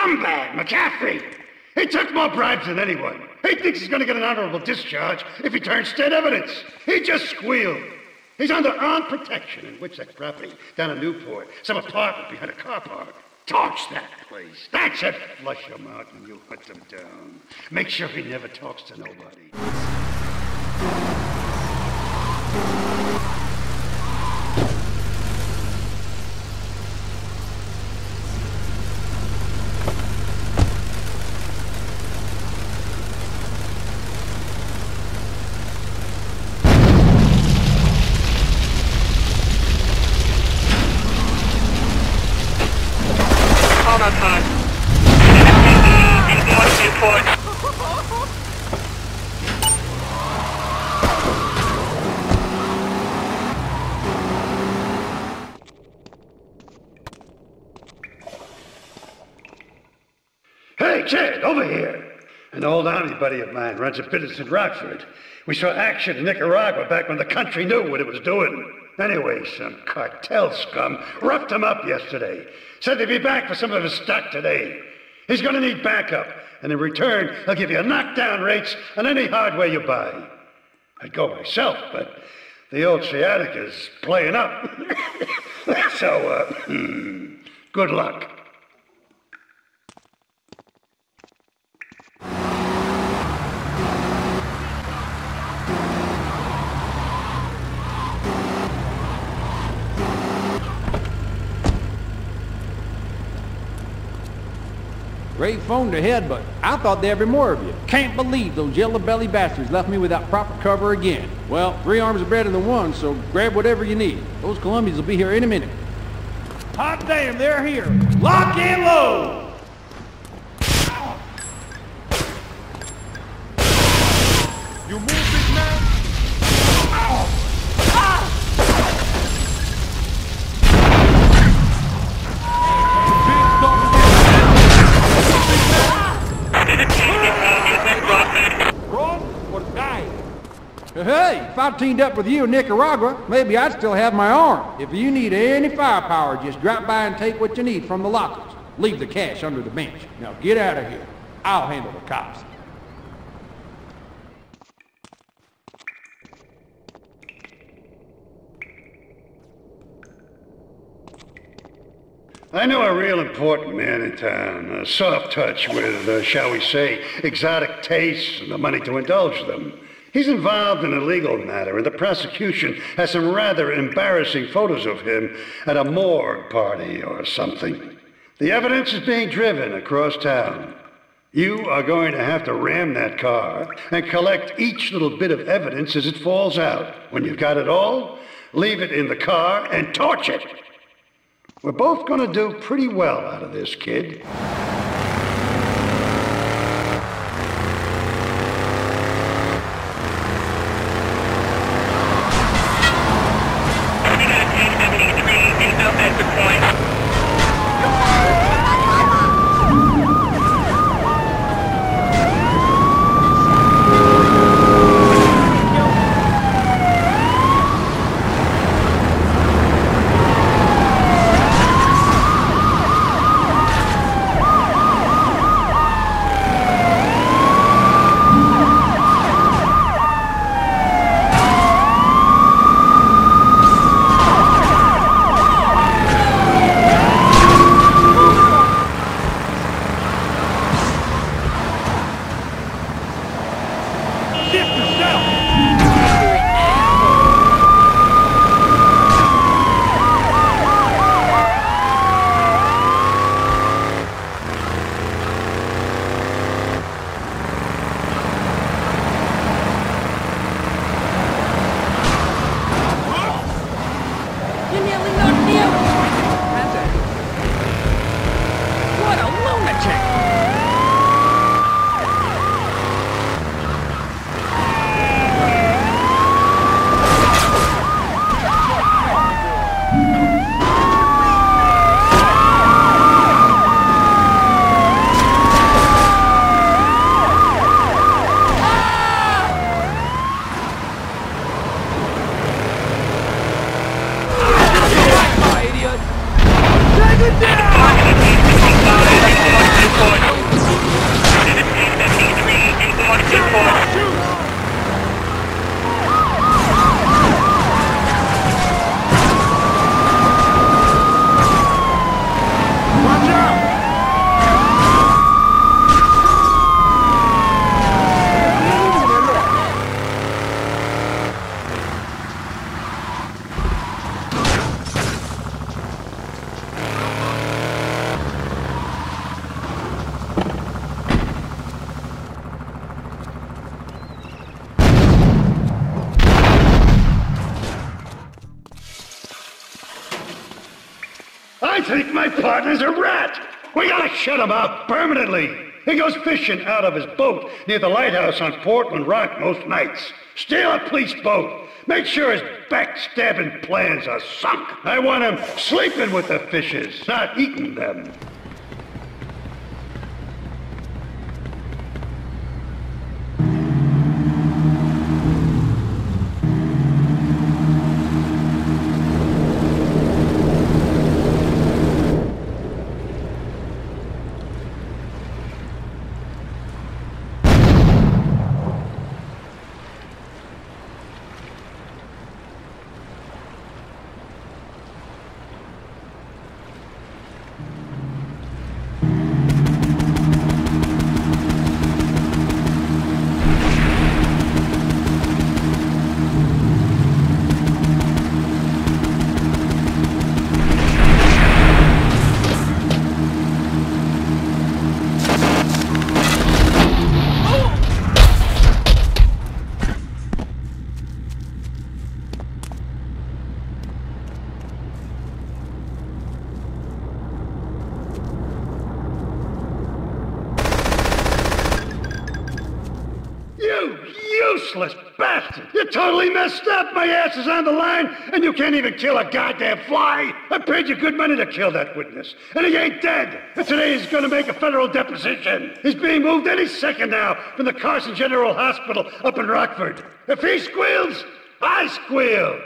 scumbag, McCaffrey! He took more bribes than anyone. He thinks he's gonna get an honorable discharge if he turns state evidence. He just squealed. He's under armed protection in Witchett property down in Newport. Some apartment behind a car park. Torch that place. That's it. Flush him out and you hunt him down. Make sure he never talks to nobody. Hey, Chad, over here. An old army buddy of mine runs a business in Rockford. We saw action in Nicaragua back when the country knew what it was doing. Anyway, some cartel scum roughed him up yesterday. Said they'd be back for some of his stock today. He's gonna need backup, and in return, he'll give you knockdown rates on any hardware you buy. I'd go myself, but the old sciatica's playing up. So, good luck. Great phone to head, but I thought there'd be more of you. Can't believe those yellow-belly bastards left me without proper cover again. Well, 3 arms are better than 1, so grab whatever you need. Those Colombians will be here any minute. Hot damn, they're here. Lock and load! You move, big man? Hey, if I teamed up with you in Nicaragua, maybe I'd still have my arm. If you need any firepower, just drop by and take what you need from the lockers. Leave the cash under the bench. Now get out of here. I'll handle the cops. I know a real important man in town, a soft touch with, shall we say, exotic tastes and the money to indulge them. He's involved in a legal matter, and the prosecution has some rather embarrassing photos of him at a morgue party or something. The evidence is being driven across town. You are going to have to ram that car and collect each little bit of evidence as it falls out. When you've got it all, leave it in the car and torch it. We're both going to do pretty well out of this, kid. think my partner's a rat. We gotta shut him up permanently. He goes fishing out of his boat near the lighthouse on Portland Rock most nights. Steal a police boat. Make sure his backstabbing plans are sunk. I want him sleeping with the fishes, not eating them. Useless bastard! You totally messed up! My ass is on the line, and you can't even kill a goddamn fly! I paid you good money to kill that witness, and he ain't dead! And today he's gonna make a federal deposition! He's being moved any second now from the Carson General Hospital up in Rockford. If he squeals, I squeal!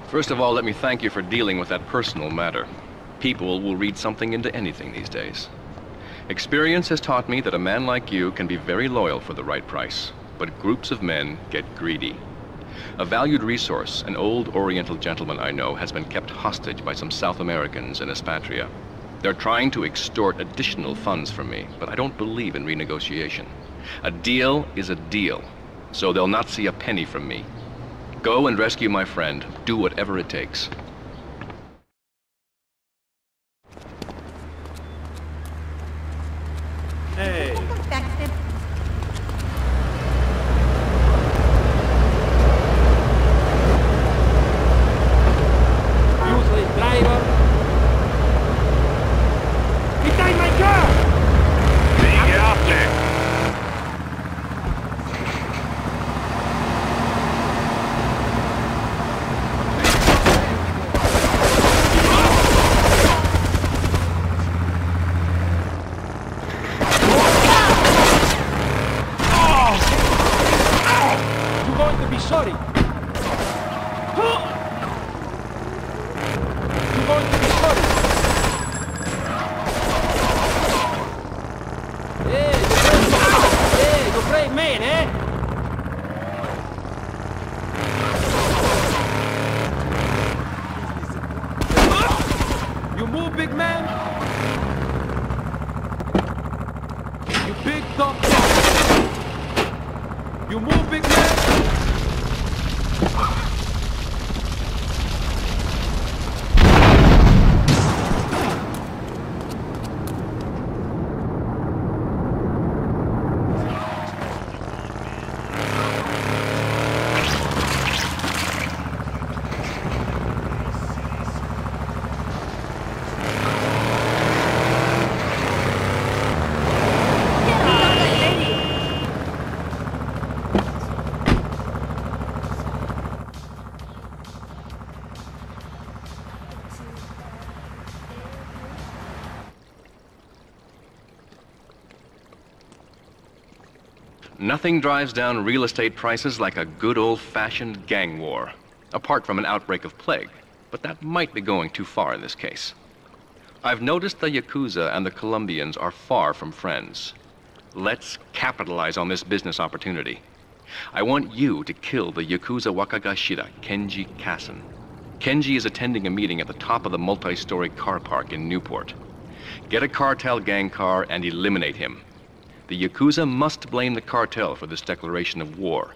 First of all, let me thank you for dealing with that personal matter. People will read something into anything these days. Experience has taught me that a man like you can be very loyal for the right price, but groups of men get greedy. A valued resource, an old Oriental gentleman I know, has been kept hostage by some South Americans in Espatria. They're trying to extort additional funds from me, but I don't believe in renegotiation. A deal is a deal, so they'll not see a penny from me. Go and rescue my friend. Do whatever it takes. Hey. Useless driver. He died my car! Get off there! Sorry. You're going to be sorry. Hey, you're great man, eh? You move, big man. You big dumb. You move, big man! Nothing drives down real estate prices like a good old-fashioned gang war. Apart from an outbreak of plague, but that might be going too far in this case. I've noticed the Yakuza and the Colombians are far from friends. Let's capitalize on this business opportunity. I want you to kill the Yakuza Wakagashira, Kenji Kassen. Kenji is attending a meeting at the top of the multi-story car park in Newport. Get a cartel gang car and eliminate him. The Yakuza must blame the cartel for this declaration of war.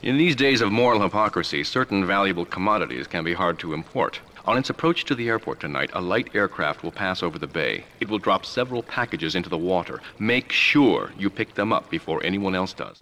In these days of moral hypocrisy, certain valuable commodities can be hard to import. On its approach to the airport tonight, a light aircraft will pass over the bay. It will drop several packages into the water. Make sure you pick them up before anyone else does.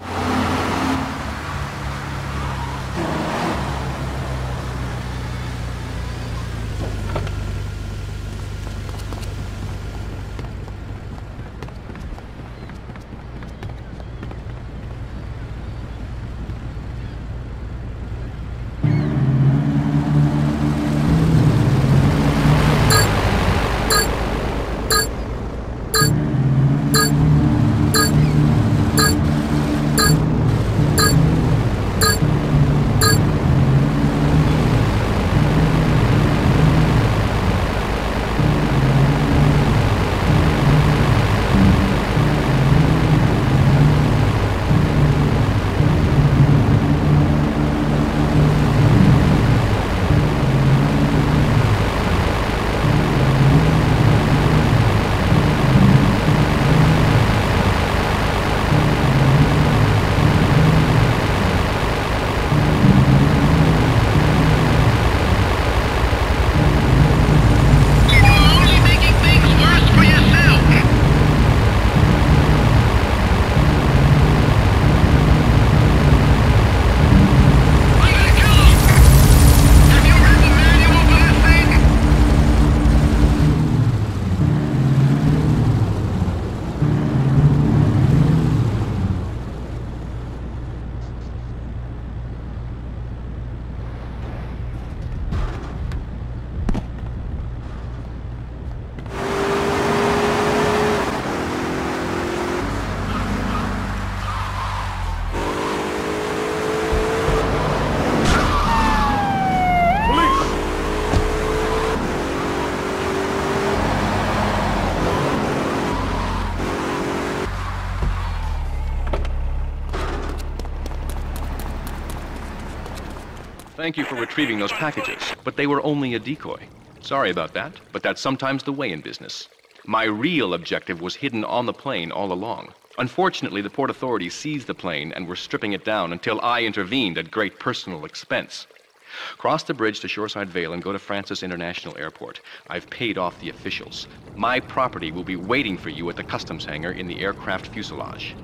Thank you for retrieving those packages, but they were only a decoy. Sorry about that, but that's sometimes the way in business. My real objective was hidden on the plane all along. Unfortunately, the port authorities seized the plane and were stripping it down until I intervened at great personal expense. Cross the bridge to Shoreside Vale and go to Francis International Airport. I've paid off the officials. My property will be waiting for you at the customs hangar in the aircraft fuselage.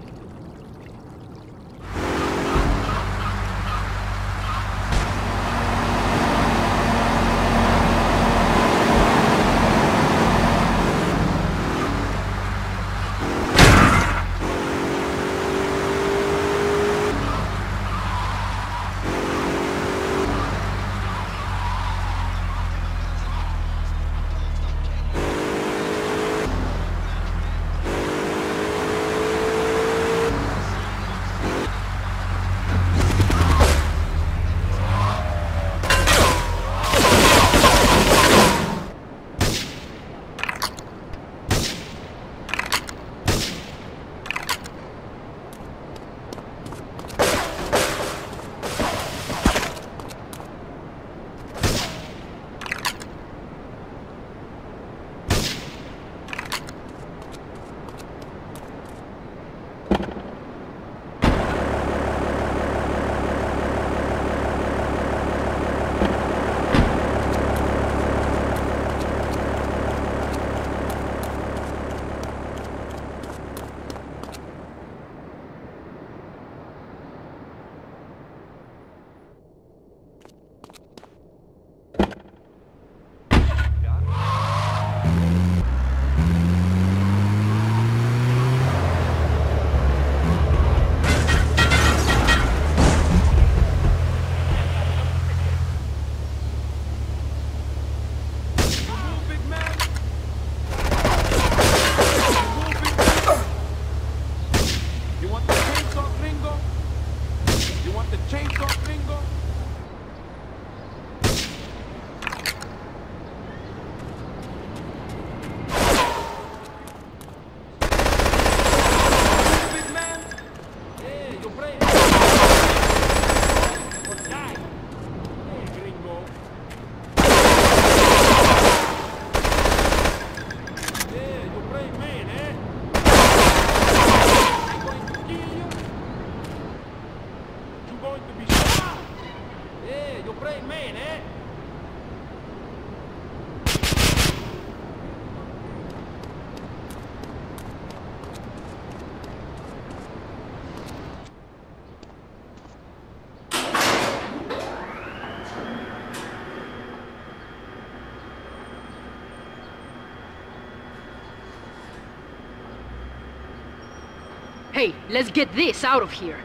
Hey, let's get this out of here.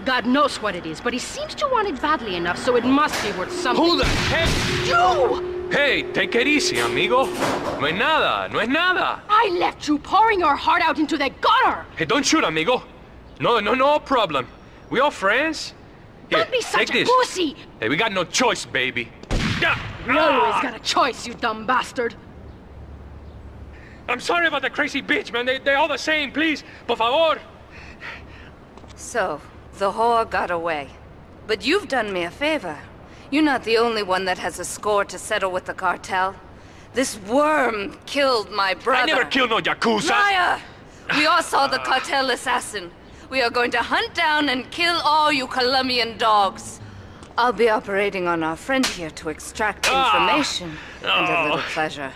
God knows what it is, but he seems to want it badly enough, so it must be worth something. Who the heck? You! Hey, take it easy, amigo. No es nada, no es nada. I left you pouring your heart out into the gutter! Hey, don't shoot, amigo. No problem. We all friends. Here, Don't be such take a this. pussy! Hey, we got no choice, baby. We always got a choice, you dumb bastard. I'm sorry about the crazy bitch, man. They're all the same, please. Por favor. So, the whore got away. But you've done me a favor. You're not the only one that has a score to settle with the cartel. This worm killed my brother. I never killed no Yakuza. Liar! We all saw the cartel assassin. We are going to hunt down and kill all you Colombian dogs. I'll be operating on our friend here to extract information and a little pleasure.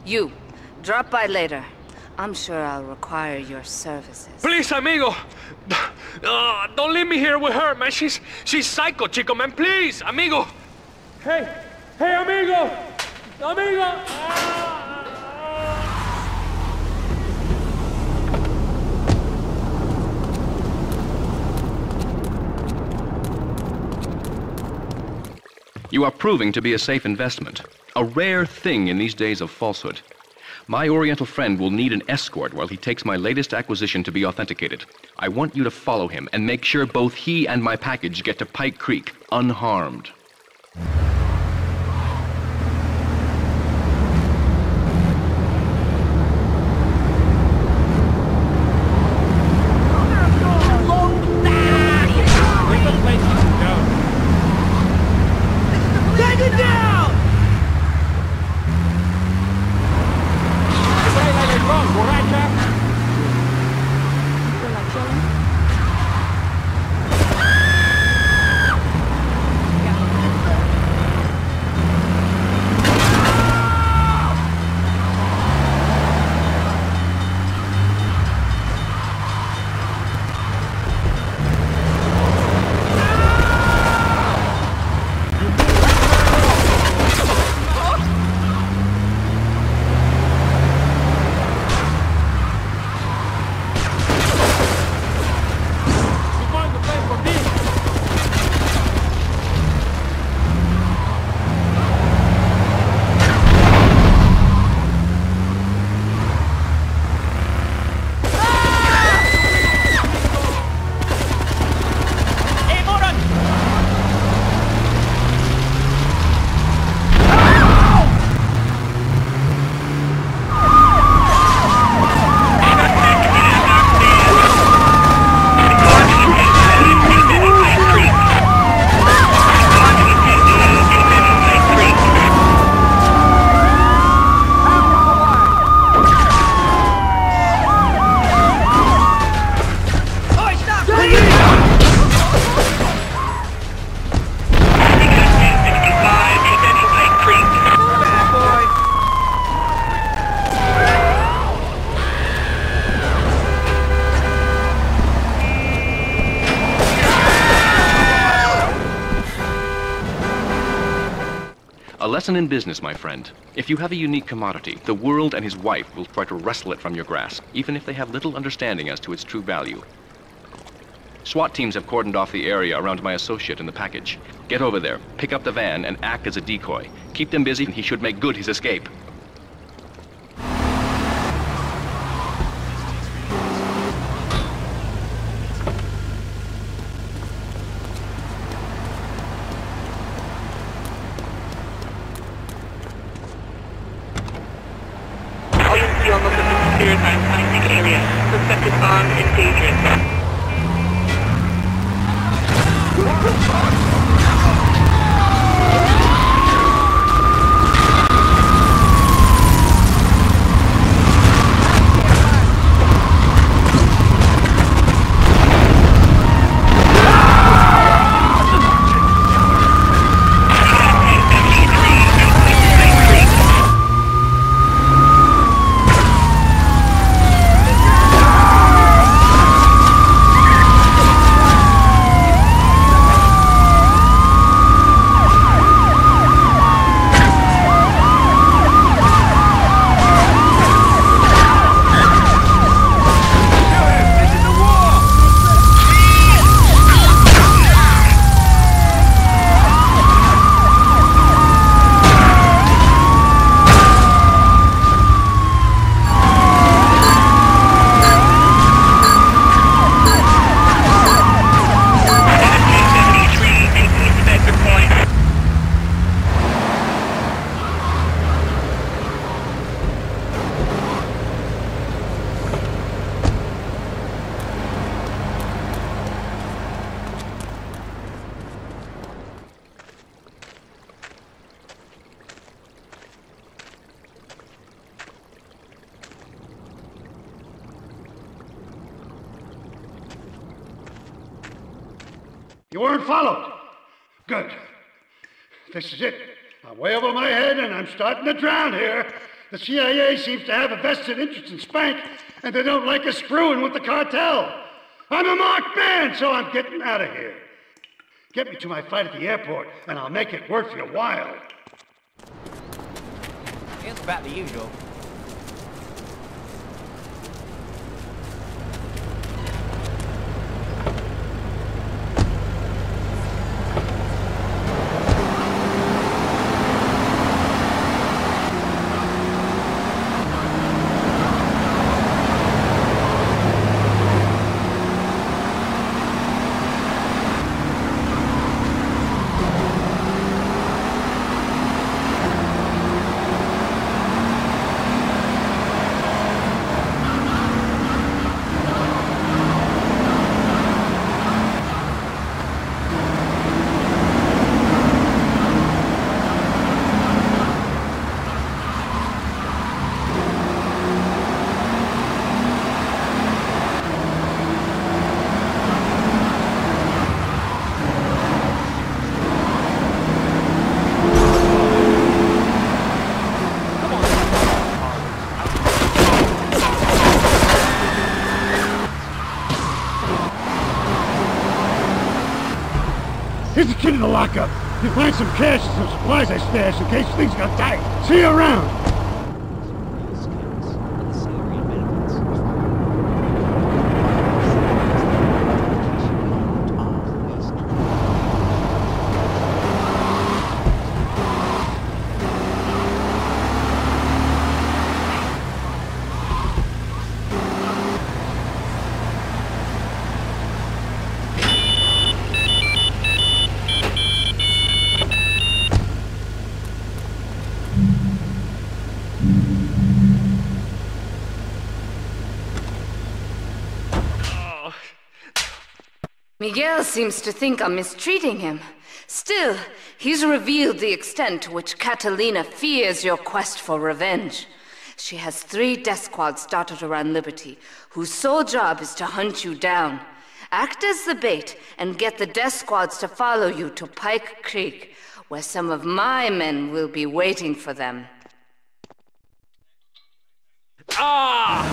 You, drop by later. I'm sure I'll require your services. Please, amigo. Don't leave me here with her, man. She's psycho, chico, man. Please, amigo. Hey, amigo. Amigo. You are proving to be a safe investment. A rare thing in these days of falsehood. My Oriental friend will need an escort while he takes my latest acquisition to be authenticated. I want you to follow him and make sure both he and my package get to Pike Creek unharmed. Take it down! lesson in business, my friend. If you have a unique commodity, the world and his wife will try to wrestle it from your grasp, even if they have little understanding as to its true value. SWAT teams have cordoned off the area around my associate in the package. Get over there, pick up the van, and act as a decoy. Keep them busy, and he should make good his escape. Suspected armed and dangerous. You weren't followed. Good. This is it. I'm way over my head and I'm starting to drown here. The CIA seems to have a vested interest in Spank, and they don't like us screwing with the cartel. I'm a marked man, so I'm getting out of here. Get me to my flight at the airport, and I'll make it worth your while. It's about the usual. Here's the kid in the lockup. You find some cash and some supplies I stashed in case things got tight. See you around. Miguel seems to think I'm mistreating him. Still, he's revealed the extent to which Catalina fears your quest for revenge. She has 3 death squads dotted around Liberty, whose sole job is to hunt you down. Act as the bait and get the death squads to follow you to Pike Creek, where some of my men will be waiting for them. Ah!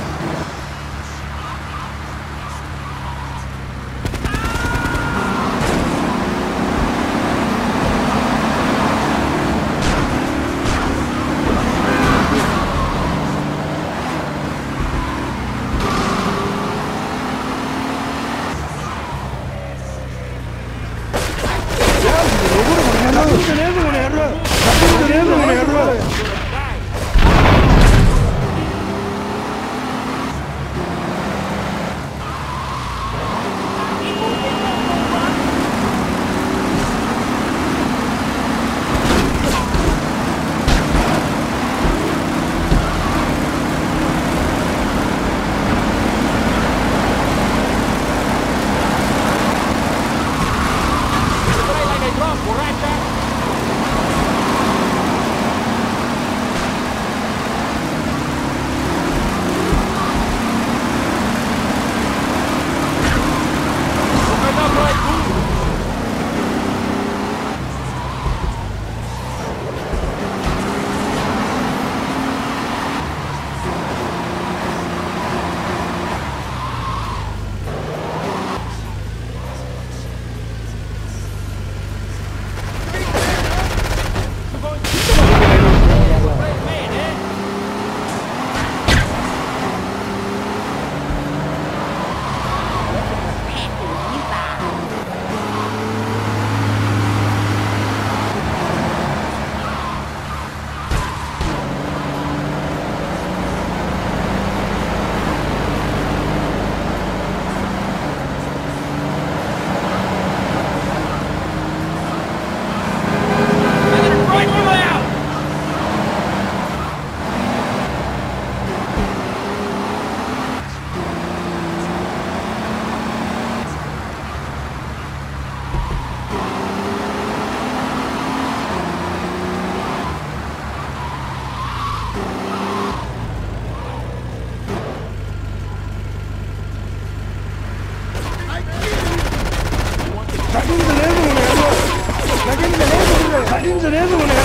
んじゃねえぞこの野郎。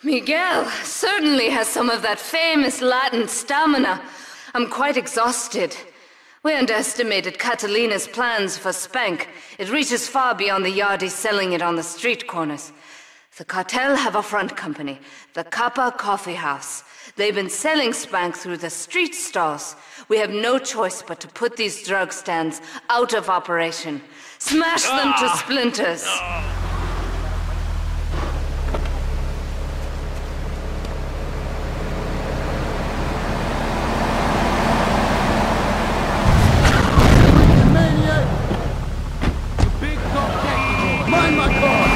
Miguel certainly has some of that famous Latin stamina. I'm quite exhausted. We underestimated Catalina's plans for Spank. It reaches far beyond the yardies selling it on the street corners. The cartel have a front company, the Kappa Coffee House. They've been selling Spank through the street stalls. We have no choice but to put these drug stands out of operation. Smash them to splinters. Mind my car!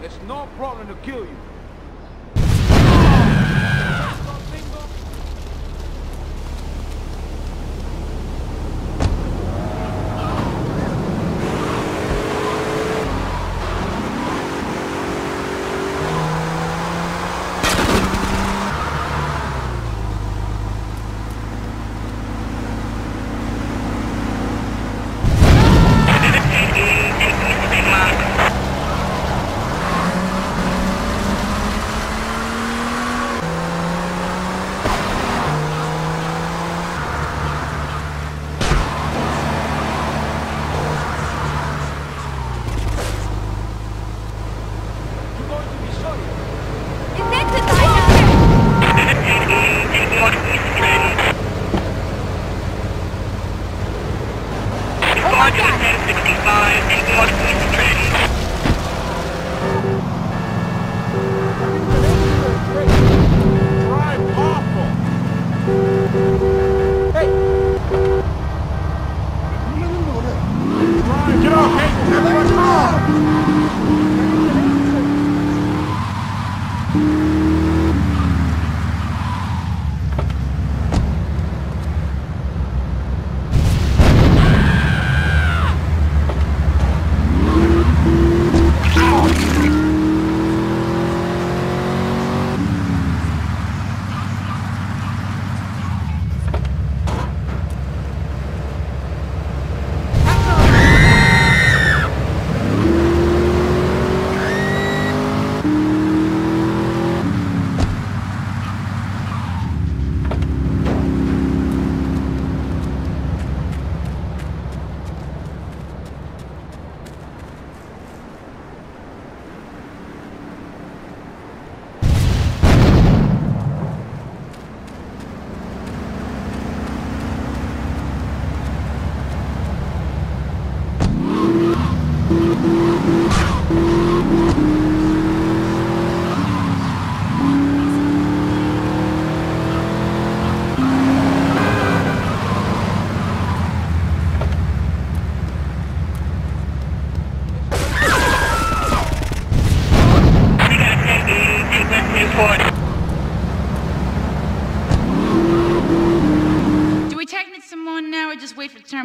It's no problem to kill you.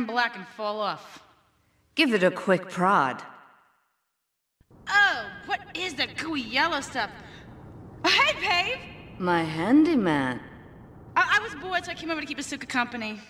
Black and fall off. Give it a quick prod. Oh, what is that gooey yellow stuff? Hey, babe! My handyman. I was bored, so I came over to keep Asuka company.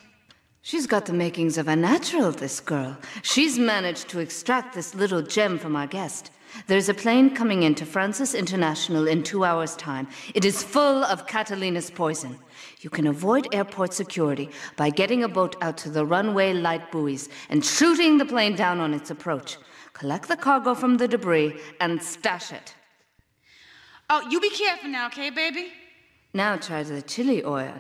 She's got the makings of a natural, this girl. She's managed to extract this little gem from our guest. There's a plane coming into Francis International in 2 hours' time. It is full of Catalina's poison. You can avoid airport security by getting a boat out to the runway light buoys and shooting the plane down on its approach. Collect the cargo from the debris and stash it. Oh, you be careful now, okay, baby? Now try the chili oil.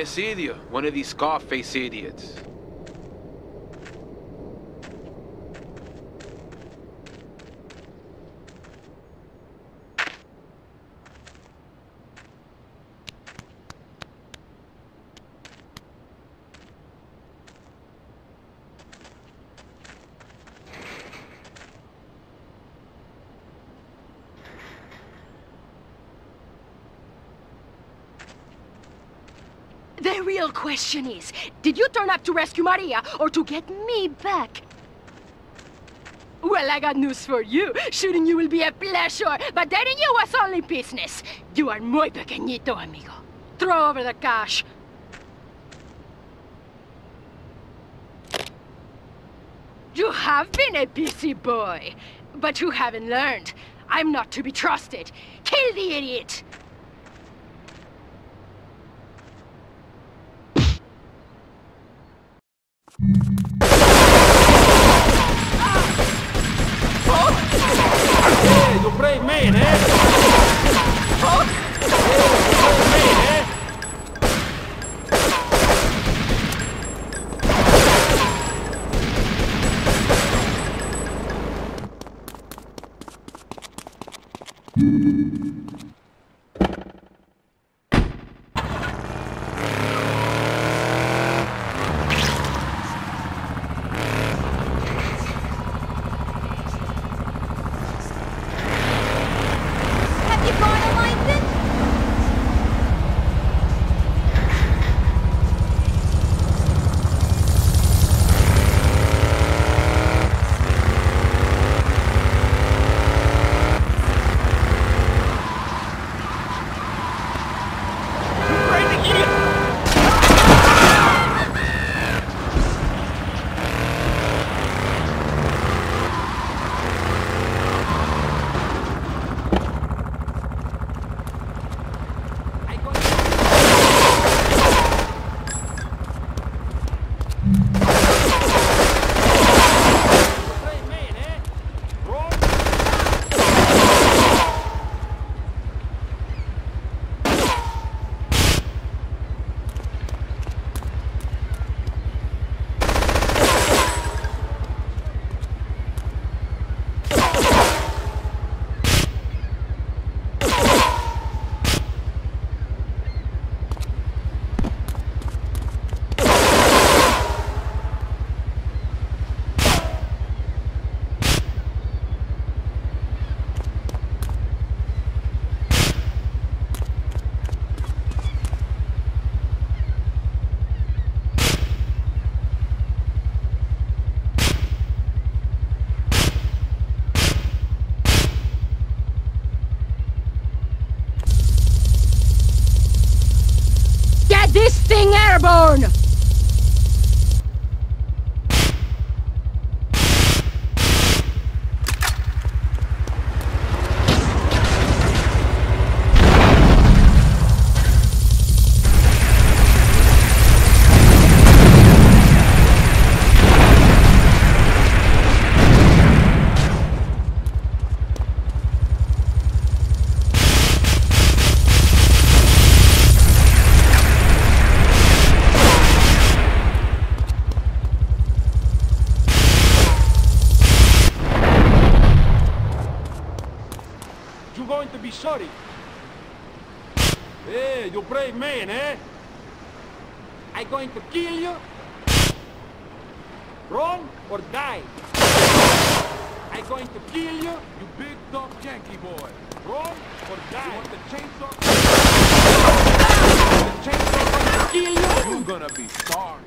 Yes, idiot. One of these Scarface idiots. The real question is, did you turn up to rescue Maria or to get me back? Well, I got news for you. Shooting you will be a pleasure, but dating you was only business. You are muy pequeñito, amigo. Throw over the cash. You have been a busy boy, but you haven't learned. I'm not to be trusted. Kill the idiot! Hey, you brave man, eh? Hey, you brave man, eh? This thing airborne! Sorry. Hey, you brave man, eh? I going to kill you? Run or die? I going to kill you, you big dumb Yankee boy. Run or die? You want the chainsaw? The chainsaw going to kill you? You're gonna be sorry.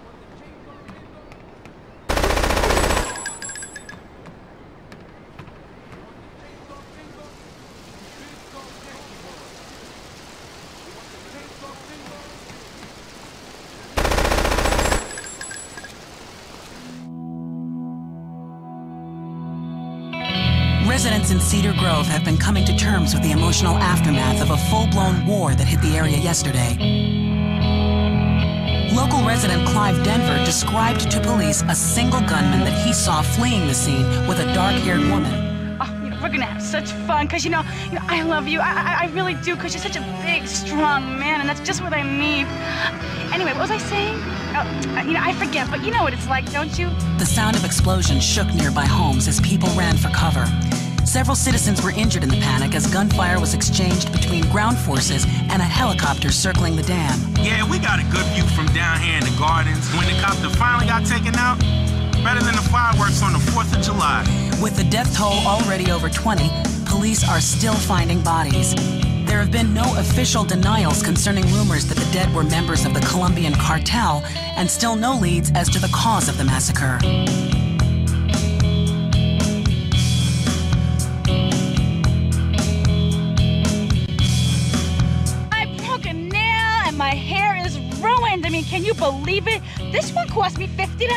Residents in Cedar Grove have been coming to terms with the emotional aftermath of a full-blown war that hit the area yesterday. Local resident Clive Denver described to police a single gunman that he saw fleeing the scene with a dark-haired woman. we're gonna have such fun, because, you know, I love you. I really do, because you're such a big, strong man, and that's just what I need. Anyway, what was I saying? You know, I forget, but you know what it's like, don't you? The sound of explosions shook nearby homes as people ran for cover. Several citizens were injured in the panic as gunfire was exchanged between ground forces and a helicopter circling the dam. Yeah, we got a good view from down here in the gardens. When the copter finally got taken out, better than the fireworks on the 4th of July. With the death toll already over 20, police are still finding bodies. There have been no official denials concerning rumors that the dead were members of the Colombian cartel, and still no leads as to the cause of the massacre. My hair is ruined. I mean, can you believe it? This one cost me $50.